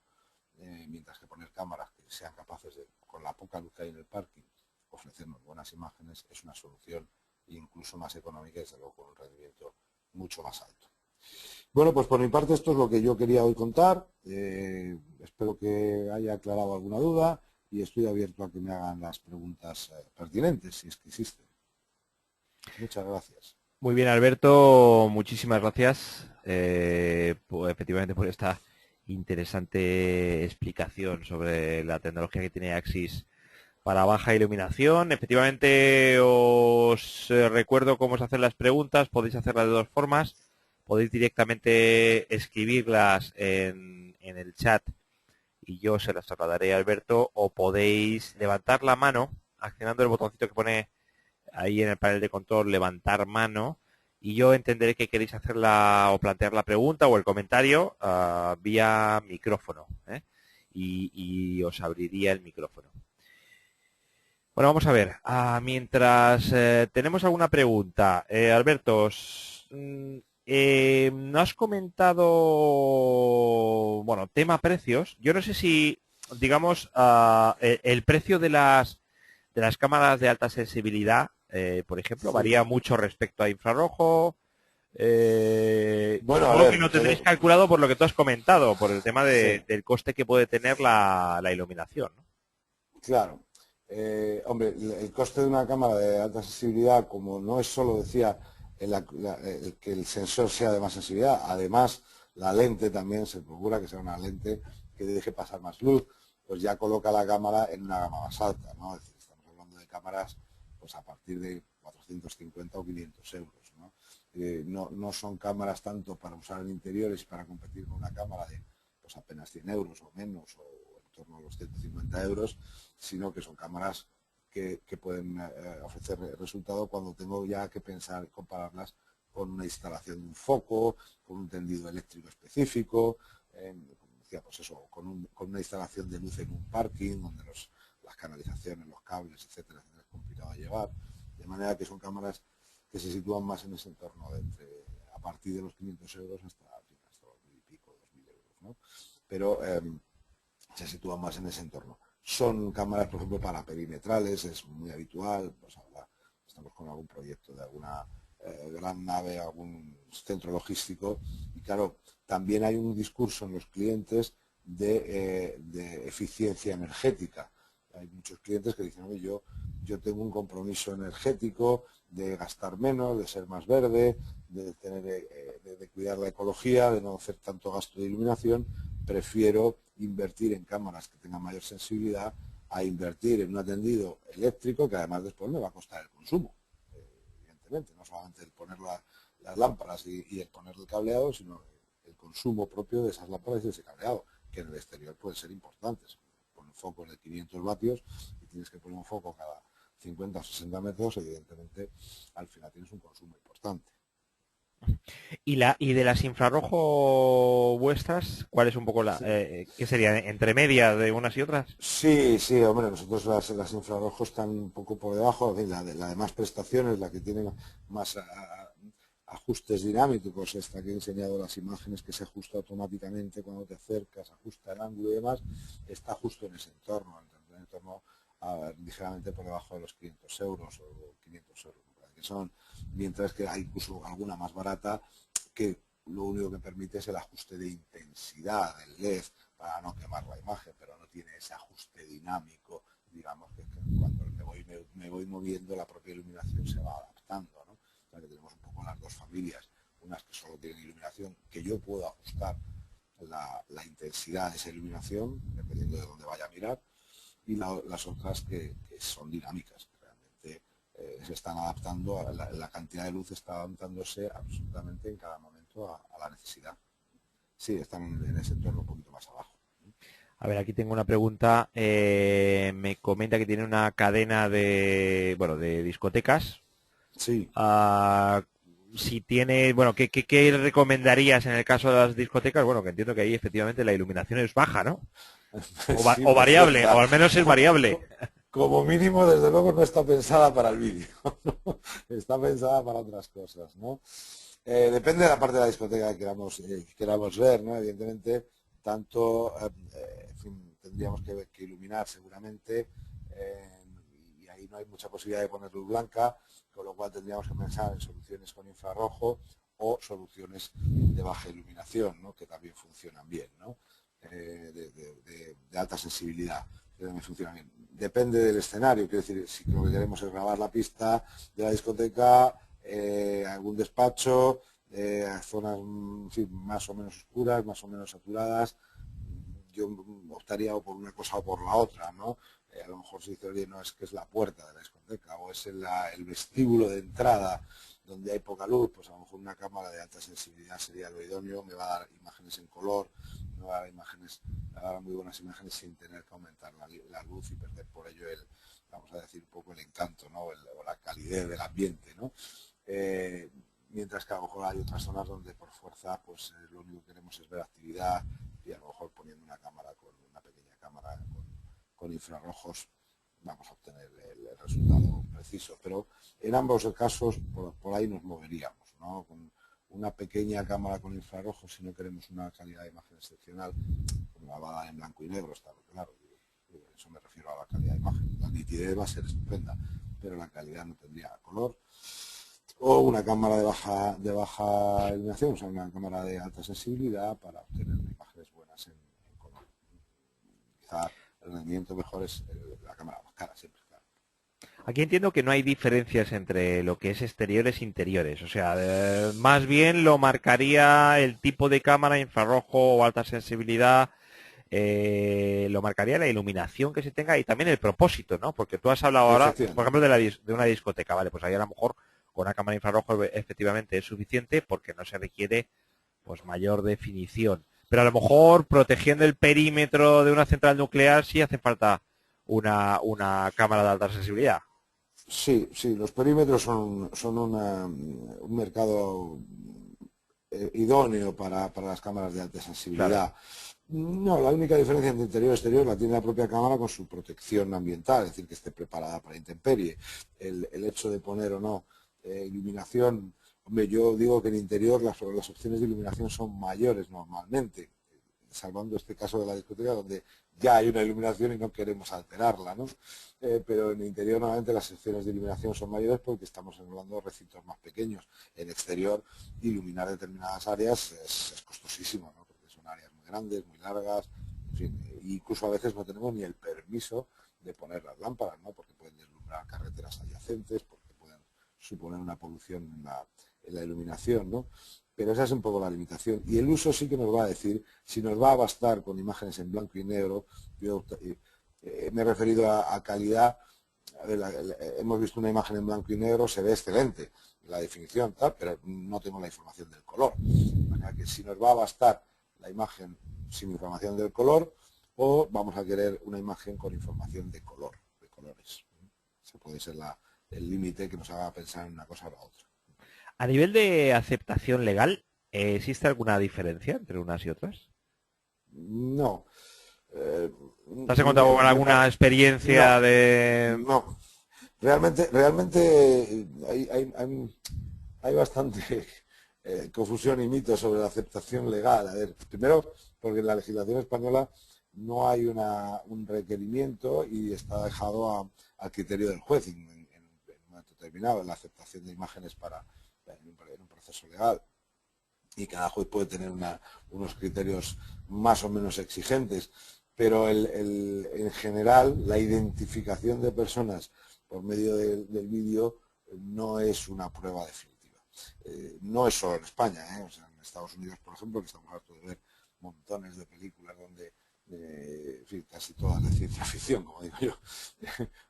Mientras que poner cámaras que sean capaces de, con la poca luz que hay en el parking, ofrecernos buenas imágenes es una solución incluso más económica y desde luego con un rendimiento mucho más alto. Bueno, pues por mi parte esto es lo que yo quería hoy contar. Espero que haya aclarado alguna duda y estoy abierto a que me hagan las preguntas pertinentes, si es que existen. Muchas gracias. Muy bien, Alberto, muchísimas gracias efectivamente por esta interesante explicación sobre la tecnología que tiene Axis para baja iluminación. Efectivamente, os recuerdo cómo se hacen las preguntas. Podéis hacerlas de dos formas. Podéis directamente escribirlas en el chat y yo se las trasladaré a Alberto, o podéis levantar la mano accionando el botoncito que pone ahí en el panel de control, levantar mano, y yo entenderé que queréis hacerla o plantear la pregunta o el comentario vía micrófono, y os abriría el micrófono. Bueno, vamos a ver. Mientras tenemos alguna pregunta, Alberto, no has comentado, bueno, tema precios. Yo no sé si, digamos, el precio de las cámaras de alta sensibilidad, por ejemplo, Sí. varía mucho respecto a infrarrojo. Bueno, a Supongo que ver, lo tendréis calculado por lo que tú has comentado, por el tema sí, del coste que puede tener la iluminación, ¿no? claro. Hombre, el coste de una cámara de alta sensibilidad, como no es solo, decía, el que el sensor sea de más sensibilidad, además la lente también se procura que sea una lente que deje pasar más luz, pues ya coloca la cámara en una gama más alta, ¿no? Es decir, estamos hablando de cámaras pues a partir de 450 o 500 euros, ¿no? No son cámaras tanto para usar en interiores y para competir con una cámara de pues apenas 100 euros o menos, o en torno a los 150 euros, sino que son cámaras que pueden ofrecer resultado cuando tengo ya que pensar, compararlas con una instalación de un foco, con un tendido eléctrico específico, como decía, pues eso, con una instalación de luz en un parking, donde las canalizaciones, los cables, etcétera, etcétera, es complicado de llevar. De manera que son cámaras que se sitúan más en ese entorno a partir de los 500 euros hasta los 1000 y pico, 2000 euros, ¿no? Pero se sitúan más en ese entorno. Son cámaras, por ejemplo, para perimetrales, es muy habitual, pues ahora estamos con algún proyecto de alguna gran nave, algún centro logístico, y claro, también hay un discurso en los clientes de eficiencia energética. Hay muchos clientes que dicen, oye, yo tengo un compromiso energético de gastar menos, de ser más verde, de cuidar la ecología, de no hacer tanto gasto de iluminación, prefiero invertir en cámaras que tengan mayor sensibilidad a invertir en un atendido eléctrico que además después me va a costar el consumo. Evidentemente, no solamente el poner las lámparas y el poner el cableado, sino el consumo propio de esas lámparas y de ese cableado, que en el exterior puede ser importante. Pone focos de 500 vatios y tienes que poner un foco cada 50 o 60 metros, evidentemente al final tienes un consumo importante. Y de las infrarrojo vuestras, ¿cuál es un poco Sí. qué sería entre media de unas y otras? Sí, sí, hombre, nosotros las infrarrojos están un poco por debajo, en fin, la de más prestaciones, la que tiene más ajustes dinámicos, esta que he enseñado las imágenes que se ajusta automáticamente cuando te acercas, ajusta el ángulo y demás, está justo en ese entorno, ligeramente por debajo de los 500 euros o 500 euros, que son, mientras que hay incluso alguna más barata que lo único que permite es el ajuste de intensidad del LED para no quemar la imagen, pero no tiene ese ajuste dinámico, digamos, que cuando me voy moviendo la propia iluminación se va adaptando, ¿no? O sea que tenemos un poco las dos familias, unas que solo tienen iluminación, que yo puedo ajustar la intensidad de esa iluminación, dependiendo de dónde vaya a mirar, y las otras que son dinámicas, que realmente se están adaptando, la cantidad de luz está adaptándose absolutamente en cada momento a la necesidad. Sí, están en ese entorno un poquito más abajo. A ver, aquí tengo una pregunta. Me comenta que tiene una cadena de discotecas. Sí. Ah, si tiene, bueno, ¿qué recomendarías en el caso de las discotecas? Bueno, que entiendo que ahí efectivamente la iluminación es baja, ¿no? Sí, O por variable, o fuerza. al menos es variable. Como mínimo, desde luego, no está pensada para el vídeo, ¿no? Está pensada para otras cosas, ¿no? Depende de la parte de la discoteca que queramos ver, ¿no? Evidentemente, tanto, en fin, tendríamos que iluminar seguramente, y ahí no hay mucha posibilidad de poner luz blanca, con lo cual tendríamos que pensar en soluciones con infrarrojo o soluciones de baja iluminación, ¿no? Que también funcionan bien, ¿no? De alta sensibilidad, que también funcionan bien. Depende del escenario, quiero decir, si lo que queremos es grabar la pista de la discoteca, algún despacho, zonas, en fin, más o menos oscuras, más o menos saturadas, yo optaría o por una cosa o por la otra, ¿no? A lo mejor se dice, oye, no es que es la puerta de la discoteca o es el vestíbulo de entrada donde hay poca luz, pues a lo mejor una cámara de alta sensibilidad sería lo idóneo, me va a dar imágenes en color, me va a dar imágenes, me va a dar muy buenas imágenes sin tener que aumentar la luz y perder por ello vamos a decir, un poco el encanto, ¿no? O la calidez del ambiente, ¿no? Mientras que a lo mejor hay otras zonas donde por fuerza pues lo único que queremos es ver actividad y a lo mejor poniendo una pequeña cámara con infrarrojos vamos a obtener el resultado preciso, pero en ambos casos por ahí nos moveríamos, ¿no? Con una pequeña cámara con infrarrojos, si no queremos una calidad de imagen excepcional, pues la va a dar en blanco y negro, está claro, eso me refiero a la calidad de imagen, la nitidez va a ser estupenda, pero la calidad no tendría color, o una cámara de baja iluminación, o sea, una cámara de alta sensibilidad para obtener imágenes buenas en color. Quizá el rendimiento mejor es la cámara más cara, siempre, claro. Aquí entiendo que no hay diferencias entre lo que es exteriores e interiores. O sea, más bien lo marcaría el tipo de cámara, infrarrojo o alta sensibilidad, lo marcaría la iluminación que se tenga y también el propósito, ¿no? Porque tú has hablado ahora, por ejemplo, Efectivamente. de una discoteca, ¿vale? Pues ahí a lo mejor con una cámara infrarrojo efectivamente es suficiente porque no se requiere pues mayor definición. Pero a lo mejor protegiendo el perímetro de una central nuclear sí hace falta una cámara de alta sensibilidad. Sí, sí, los perímetros son un mercado idóneo para las cámaras de alta Claro. sensibilidad. No, la única diferencia entre interior y exterior la tiene la propia cámara con su protección ambiental, es decir, que esté preparada para intemperie. El hecho de poner o no iluminación, hombre, yo digo que en interior las opciones de iluminación son mayores normalmente, salvando este caso de la discoteca donde ya hay una iluminación y no queremos alterarla, ¿no? Pero en el interior normalmente las secciones de iluminación son mayores porque estamos hablando de recintos más pequeños. En exterior, iluminar determinadas áreas es costosísimo, ¿no? Porque son áreas muy grandes, muy largas, en fin, incluso a veces no tenemos ni el permiso de poner las lámparas, ¿no? Porque pueden deslumbrar carreteras adyacentes, porque pueden suponer una polución en la iluminación, ¿no? Pero esa es un poco la limitación. Y el uso sí que nos va a decir si nos va a bastar con imágenes en blanco y negro. Yo me he referido a calidad. A ver, hemos visto una imagen en blanco y negro, se ve excelente la definición, tal, pero no tengo la información del color. De manera que si nos va a bastar la imagen sin información del color, o vamos a querer una imagen con información de color, de colores. Ese puede ser el límite que nos haga pensar en una cosa o la otra. A nivel de aceptación legal, ¿existe alguna diferencia entre unas y otras? No. Eh, ¿Te has encontrado con alguna experiencia no, de...? no. Realmente hay bastante confusión y mitos sobre la aceptación legal. A ver, primero, porque en la legislación española no hay un requerimiento y está dejado al criterio del juez en un momento determinado, en la aceptación de imágenes en un proceso legal. Y cada juez puede tener unos criterios más o menos exigentes, pero en general la identificación de personas por medio del vídeo no es una prueba definitiva. No es solo en España, o sea, en Estados Unidos, por ejemplo, que estamos hartos de ver montones de películas donde, en fin, casi todas de ciencia ficción, como digo yo,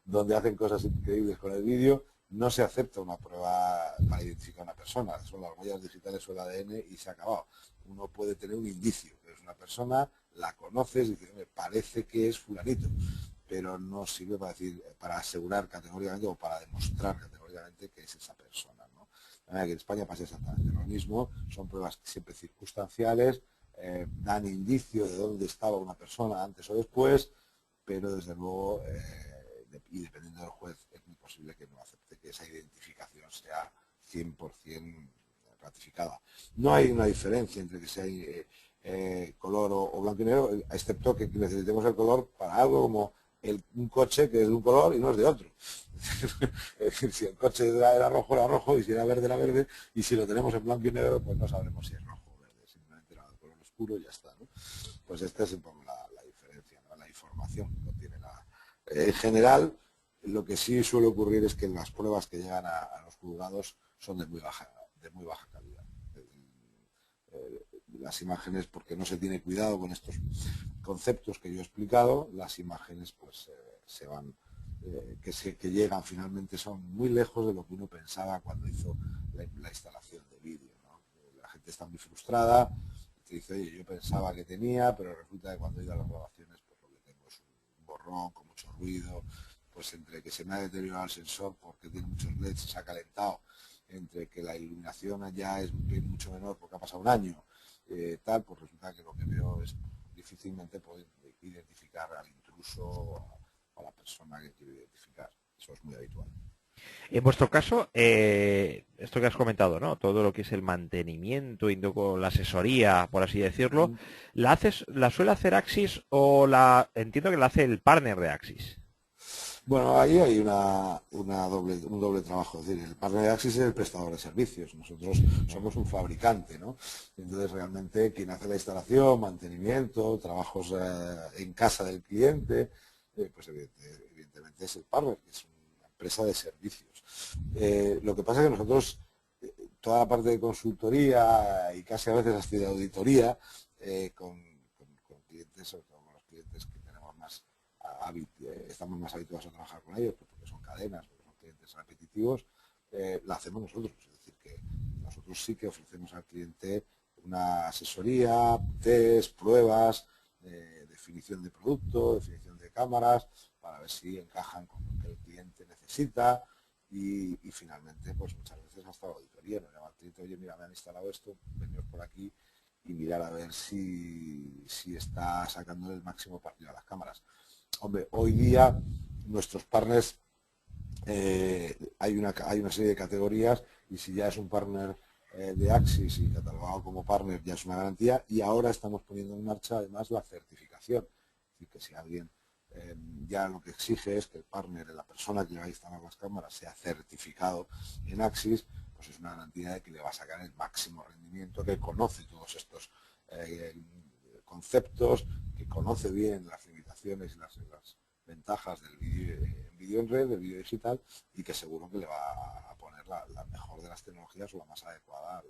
donde hacen cosas increíbles con el vídeo. No se acepta una prueba para identificar a una persona, son las huellas digitales o el ADN y se ha acabado. Uno puede tener un indicio, que es una persona, la conoces y dices, me parece que es fulanito, pero no sirve para decir, para asegurar categóricamente o para demostrar categóricamente que es esa persona, ¿no? De manera que en España pasa exactamente lo mismo, son pruebas siempre circunstanciales, dan indicio de dónde estaba una persona antes o después, pero desde luego, y dependiendo del juez, es muy posible que no acepte que esa identificación sea 100% ratificada. No hay una diferencia entre que sea color o blanco y negro, excepto que necesitemos el color para algo como un coche que es de un color y no es de otro. Es decir, si el coche era rojo, y si era verde, y si lo tenemos en blanco y negro, pues no sabremos si es rojo o verde, simplemente era de color oscuro y ya está, ¿no? Pues esta es un poco la diferencia, ¿no? La información que contiene en general, lo que sí suele ocurrir es que las pruebas que llegan a los juzgados son de muy baja calidad. Las imágenes, porque no se tiene cuidado con estos conceptos que yo he explicado, las imágenes pues se van, que llegan finalmente son muy lejos de lo que uno pensaba cuando hizo la instalación de vídeo, ¿no? La gente está muy frustrada, te dice, oye, yo pensaba que tenía, pero resulta que cuando he ido a las grabaciones, pues lo que tengo es un borrón con mucho ruido, pues entre que se me ha deteriorado el sensor porque tiene muchos LEDs, se ha calentado, entre que la iluminación ya es mucho menor porque ha pasado un año, pues resulta que lo que veo es difícilmente poder identificar al intruso o a la persona que quiero identificar. Eso es muy habitual. En vuestro caso, esto que has comentado, ¿no? Todo lo que es el mantenimiento, la asesoría, por así decirlo, ¿la suele hacer Axis o entiendo que la hace el partner de Axis? Bueno, ahí hay un doble trabajo. Es decir, el partner de Axis es el prestador de servicios. Nosotros somos un fabricante, ¿no? Entonces, realmente, quien hace la instalación, mantenimiento, trabajos en casa del cliente, pues evidentemente es el partner, que es una empresa de servicios. Lo que pasa es que nosotros, toda la parte de consultoría y casi a veces hasta de auditoría, con clientes, sobre todo con los clientes que tenemos más estamos más habituados a trabajar con ellos, pues porque son cadenas, porque son clientes repetitivos, la hacemos nosotros. Es decir, que nosotros sí que ofrecemos al cliente una asesoría, test, pruebas, definición de producto, definición de cámaras, para ver si encajan con lo que el cliente necesita y finalmente, pues muchas veces hasta la auditoría. Nos llama el cliente, oye, mira, me han instalado esto, veniros por aquí y mirar a ver si está sacando el máximo partido a las cámaras. Hombre, hoy día nuestros partners, hay una serie de categorías y si ya es un partner de Axis y catalogado como partner ya es una garantía, y ahora estamos poniendo en marcha además la certificación. Es decir, que si alguien ya lo que exige es que el partner, la persona que le va a instalar las cámaras, sea certificado en Axis, pues es una garantía de que le va a sacar el máximo rendimiento, que conoce todos estos conceptos, que conoce bien las limitaciones y las ventajas del vídeo en red, del vídeo digital, y que seguro que le va a poner la mejor de las tecnologías o la más adecuada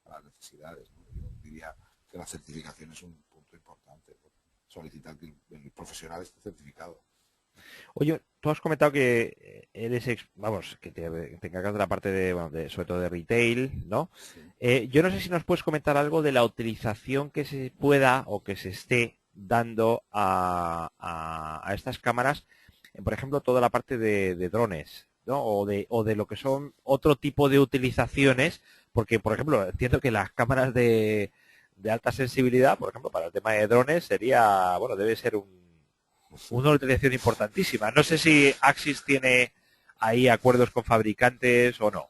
a las necesidades, ¿no? Yo diría que la certificación es un punto importante, ¿no? Solicitar que el profesional esté certificado. Oye, tú has comentado que eres, vamos, que te encargas de la parte de, bueno, sobre todo de retail, ¿no? Sí. Yo no sé si nos puedes comentar algo de la utilización que se pueda o que se esté dando a estas cámaras, por ejemplo, toda la parte de drones, ¿no? O de lo que son otro tipo de utilizaciones, porque, por ejemplo, entiendo que las cámaras de alta sensibilidad, por ejemplo, para el tema de drones sería, bueno, debe ser una utilización importantísima. No sé si Axis tiene ahí acuerdos con fabricantes o no.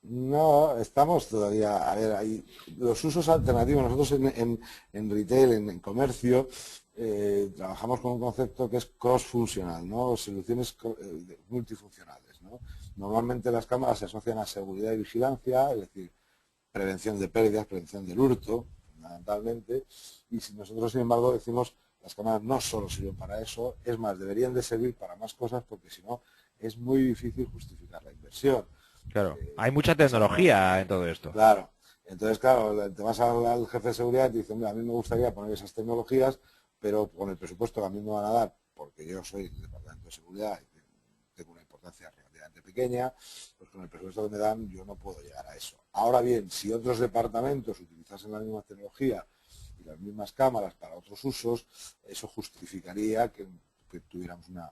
No, estamos todavía, a ver, hay los usos alternativos. Nosotros en retail, en comercio, trabajamos con un concepto que es cross-funcional, ¿no? Soluciones multifuncionales, ¿no? Normalmente las cámaras se asocian a seguridad y vigilancia, es decir, prevención de pérdidas, prevención del hurto, fundamentalmente, y si nosotros, sin embargo, decimos las cámaras no solo sirven para eso, es más, deberían de servir para más cosas porque si no es muy difícil justificar la inversión. Claro, hay mucha Vas a, tecnología en todo esto. claro, entonces claro, te vas al jefe de seguridad y te dice, mira, a mí me gustaría poner esas tecnologías, pero con el presupuesto que a mí me van a dar, porque yo soy del departamento de seguridad y tengo una importancia relativamente pequeña, pues con el presupuesto que me dan yo no puedo llegar a eso. Ahora bien, si otros departamentos utilizasen la misma tecnología y las mismas cámaras para otros usos, eso justificaría que tuviéramos una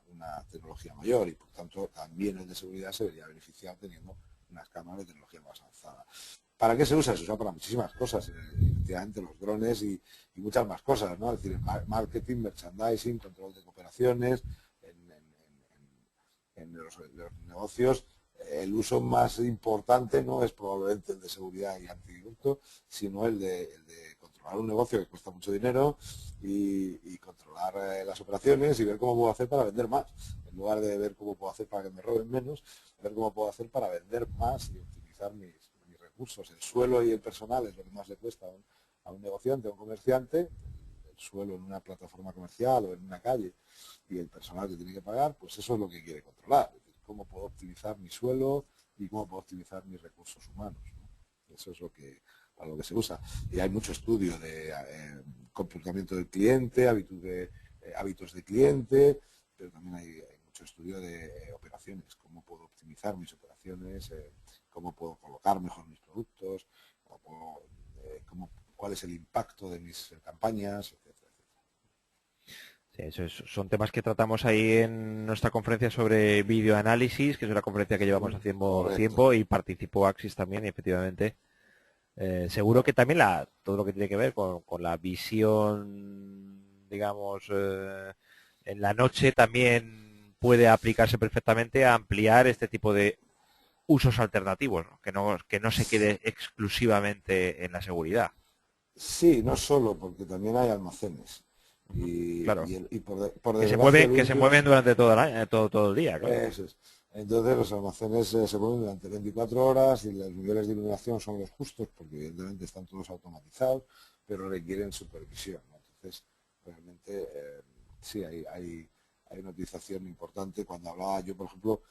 tecnología mayor y por tanto también el de seguridad se vería beneficiado teniendo unas cámaras de tecnología más avanzada. ¿Para qué se usa? Se usa para muchísimas cosas, efectivamente los drones y muchas más cosas, ¿no? Es decir, marketing, merchandising, control de cooperaciones, en los negocios. El uso más importante no es probablemente el de seguridad y antihurto, sino el de controlar un negocio que cuesta mucho dinero y controlar las operaciones y ver cómo puedo hacer para vender más. En lugar de ver cómo puedo hacer para que me roben menos, ver cómo puedo hacer para vender más y optimizar mis recursos. El suelo y el personal es lo que más le cuesta a un negociante, a un comerciante. El suelo en una plataforma comercial o en una calle y el personal que tiene que pagar, pues eso es lo que quiere controlar. Es decir, cómo puedo optimizar mi suelo y cómo puedo optimizar mis recursos humanos, ¿no? Eso es lo que, para lo que se usa. Y hay mucho estudio de comportamiento del cliente, hábitos de cliente, pero también hay mucho estudio de operaciones, cómo puedo optimizar mis operaciones, cómo puedo colocar mejor mis productos, cuál es el impacto de mis campañas, etcétera. Sí, son temas que tratamos ahí en nuestra conferencia sobre videoanálisis, que es una conferencia que llevamos haciendo Correcto. tiempo y participó Axis también, y efectivamente. Seguro que también todo lo que tiene que ver con la visión, digamos, en la noche también puede aplicarse perfectamente a ampliar este tipo de usos alternativos, ¿no? Que no se quede exclusivamente en la seguridad. Sí, no solo, porque también hay almacenes. Ujú. Claro. Y por desgracia el Que se único. mueven durante todo el año, todo el día, claro. Eso es. Entonces los almacenes se mueven durante 24 horas y los niveles de iluminación son los justos, porque evidentemente están todos automatizados, pero requieren supervisión, ¿no? Entonces, realmente sí, hay una utilización importante. Cuando hablaba yo, por ejemplo,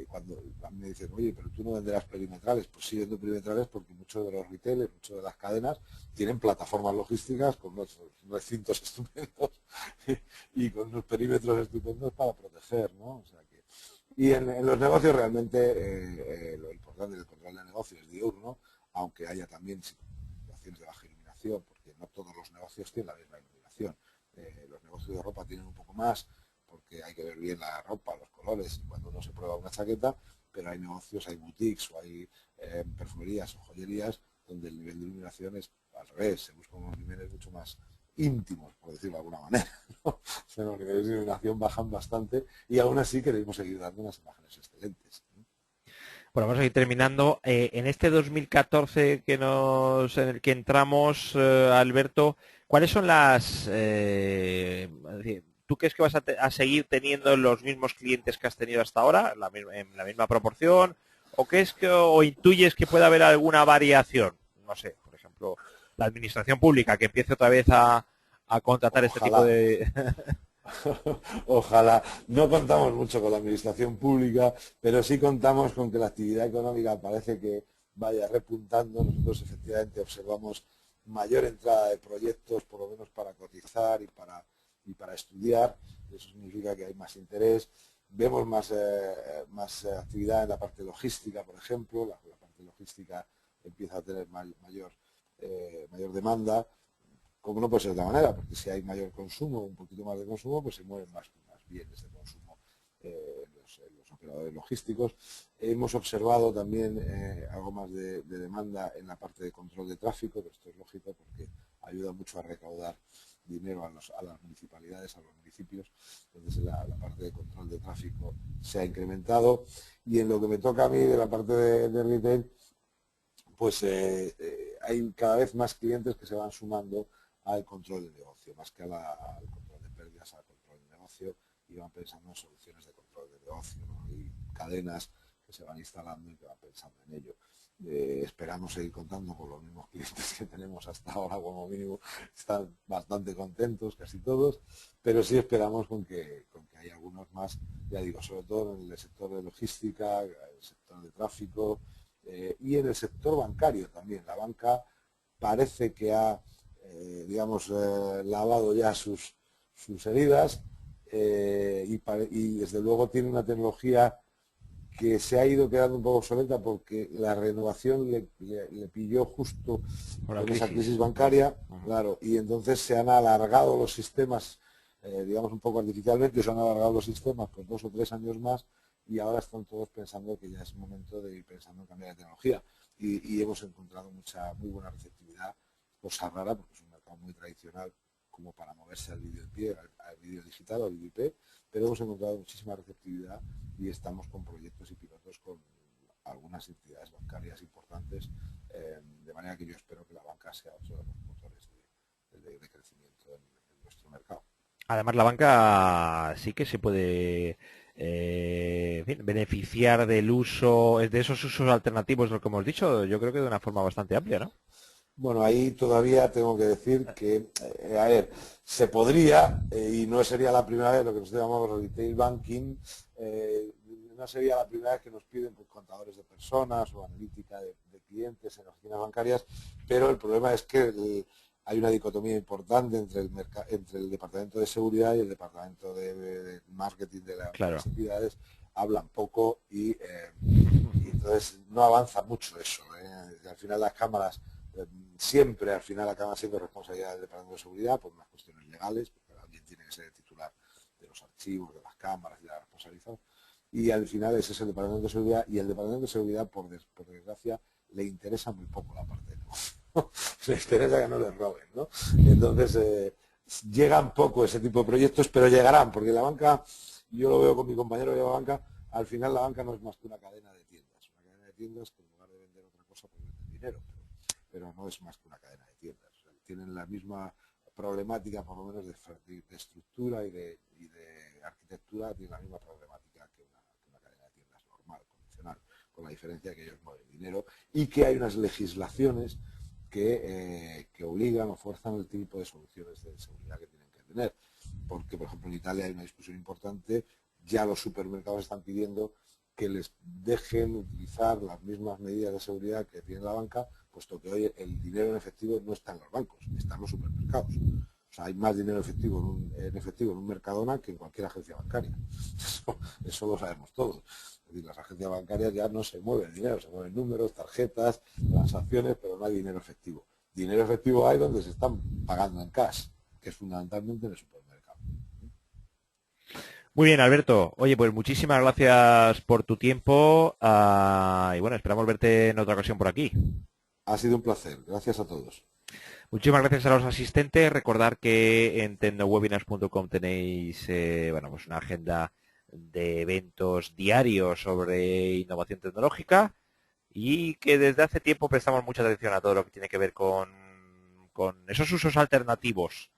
cuando a mí me dicen, oye, pero tú no venderás perimetrales, pues sí vendo perimetrales porque muchos de los retailers, muchas de las cadenas tienen plataformas logísticas con unos recintos estupendos y con unos perímetros estupendos para proteger, ¿no? O sea que, y en los negocios realmente lo importante del control de negocios es diurno, aunque haya también situaciones de baja iluminación, porque no todos los negocios tienen la misma iluminación. Los negocios de ropa tienen un poco más, porque hay que ver bien la ropa, los colores, cuando uno se prueba una chaqueta, pero hay negocios, hay boutiques o hay perfumerías o joyerías donde el nivel de iluminación es al revés, se buscan unos niveles mucho más íntimos, por decirlo de alguna manera, ¿no? O sea, los niveles de iluminación bajan bastante y aún así queremos seguir dando unas imágenes excelentes. Bueno, vamos a ir terminando. En este 2014 en el que entramos, Alberto, ¿cuáles son es decir, ¿tú crees que vas a seguir teniendo los mismos clientes que has tenido hasta ahora, en la misma proporción? ¿O crees o intuyes que puede haber alguna variación? No sé, por ejemplo, la administración pública que empiece otra vez a contratar este tipo Ojalá. de... Ojalá. No contamos mucho con la administración pública, pero sí contamos con que la actividad económica parece que vaya repuntando. Nosotros efectivamente observamos mayor entrada de proyectos, por lo menos para cotizar y para estudiar. Eso significa que hay más interés. Vemos más actividad en la parte logística, por ejemplo. La parte logística empieza a tener mayor demanda. como no puede ser de otra manera, porque si hay mayor consumo, un poquito más de consumo, pues se mueven más bienes de consumo los operadores logísticos. Hemos observado también algo más de demanda en la parte de control de tráfico, pero esto es lógico porque ayuda mucho a recaudar dinero a las municipalidades, a los municipios. Entonces la parte de control de tráfico se ha incrementado. Y en lo que me toca a mí de la parte de retail, pues hay cada vez más clientes que se van sumando al control de negocio, más que al control de pérdidas, al control de negocio, y van pensando en soluciones de control de negocio, ¿no? Y cadenas que se van instalando y que van pensando en ello. Esperamos seguir contando con los mismos clientes que tenemos hasta ahora, como mínimo están bastante contentos casi todos, pero sí esperamos con que haya algunos más, ya digo, sobre todo en el sector de logística, el sector de tráfico, y en el sector bancario también. La banca parece que ha, digamos, lavado ya sus heridas, y desde luego tiene una tecnología que se ha ido quedando un poco obsoleta porque la renovación le pilló justo con esa crisis bancaria, claro, y entonces se han alargado los sistemas, digamos un poco artificialmente, se han alargado los sistemas por 2 o 3 años más, y ahora están todos pensando que ya es momento de ir pensando en cambiar de tecnología, y hemos encontrado muy buena receptividad, cosa rara porque es un mercado muy tradicional como para moverse al vídeo en pie, al vídeo digital o al vídeo IP, pero hemos encontrado muchísima receptividad y estamos con proyectos y pilotos con algunas entidades bancarias importantes, de manera que yo espero que la banca sea otro de los motores de crecimiento en nuestro mercado. Además, la banca sí que se puede en fin, beneficiar del uso, de esos usos alternativos, lo que hemos dicho, yo creo que de una forma bastante amplia, ¿no? Bueno, ahí todavía tengo que decir que, a ver, se podría, y no sería la primera vez lo que nosotros llamamos retail banking, no sería la primera vez que nos piden pues, contadores de personas o analítica de clientes en oficinas bancarias, pero el problema es que hay una dicotomía importante entre el departamento de seguridad y el departamento de marketing de las entidades. Hablan poco y entonces no avanza mucho eso. Al final las cámaras siempre acaba siendo responsabilidad del Departamento de Seguridad por unas cuestiones legales, porque alguien tiene que ser el titular de los archivos, de las cámaras y la responsabilidad. Y al final ese es el Departamento de Seguridad, y el Departamento de Seguridad, por desgracia, le interesa muy poco la parte de negocio. Le interesa que no les roben, ¿no? Entonces, llegan poco ese tipo de proyectos, pero llegarán, porque la banca, yo lo veo con mi compañero de la banca, al final la banca no es más que una cadena de tiendas. Una cadena de tiendas que en lugar de vender otra cosa, pues venden dinero. Pero no es más que una cadena de tiendas. O sea, tienen la misma problemática, por lo menos, de estructura y de arquitectura, tienen la misma problemática que una cadena de tiendas normal, convencional, con la diferencia que ellos mueven dinero y que hay unas legislaciones que obligan o fuerzan el tipo de soluciones de seguridad que tienen que tener. Porque, por ejemplo, en Italia hay una discusión importante, ya los supermercados están pidiendo que les dejen utilizar las mismas medidas de seguridad que tiene la banca, puesto que hoy el dinero en efectivo no está en los bancos, está en los supermercados. O sea, hay más dinero efectivo en un Mercadona que en cualquier agencia bancaria. Eso lo sabemos todos. Es decir, las agencias bancarias ya no se mueven dinero, se mueven números, tarjetas, transacciones, pero no hay dinero efectivo. Dinero efectivo hay donde se están pagando en cash, que es fundamentalmente en el supermercado. Muy bien, Alberto. Oye, pues muchísimas gracias por tu tiempo y bueno, esperamos verte en otra ocasión por aquí. Ha sido un placer. Gracias a todos. Muchísimas gracias a los asistentes. Recordar que en tecnowebinars.com tenéis bueno, pues una agenda de eventos diarios sobre innovación tecnológica y que desde hace tiempo prestamos mucha atención a todo lo que tiene que ver con esos usos alternativos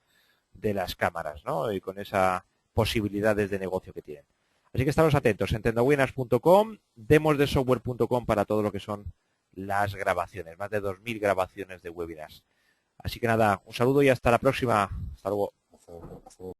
de las cámaras, ¿no? Y con esas posibilidades de negocio que tienen. Así que estamos atentos en tecnowebinars.com, demosdesoftware.com para todo lo que son las grabaciones, más de 2000 grabaciones de webinars. Así que nada, un saludo y hasta la próxima. Hasta luego. Hasta luego.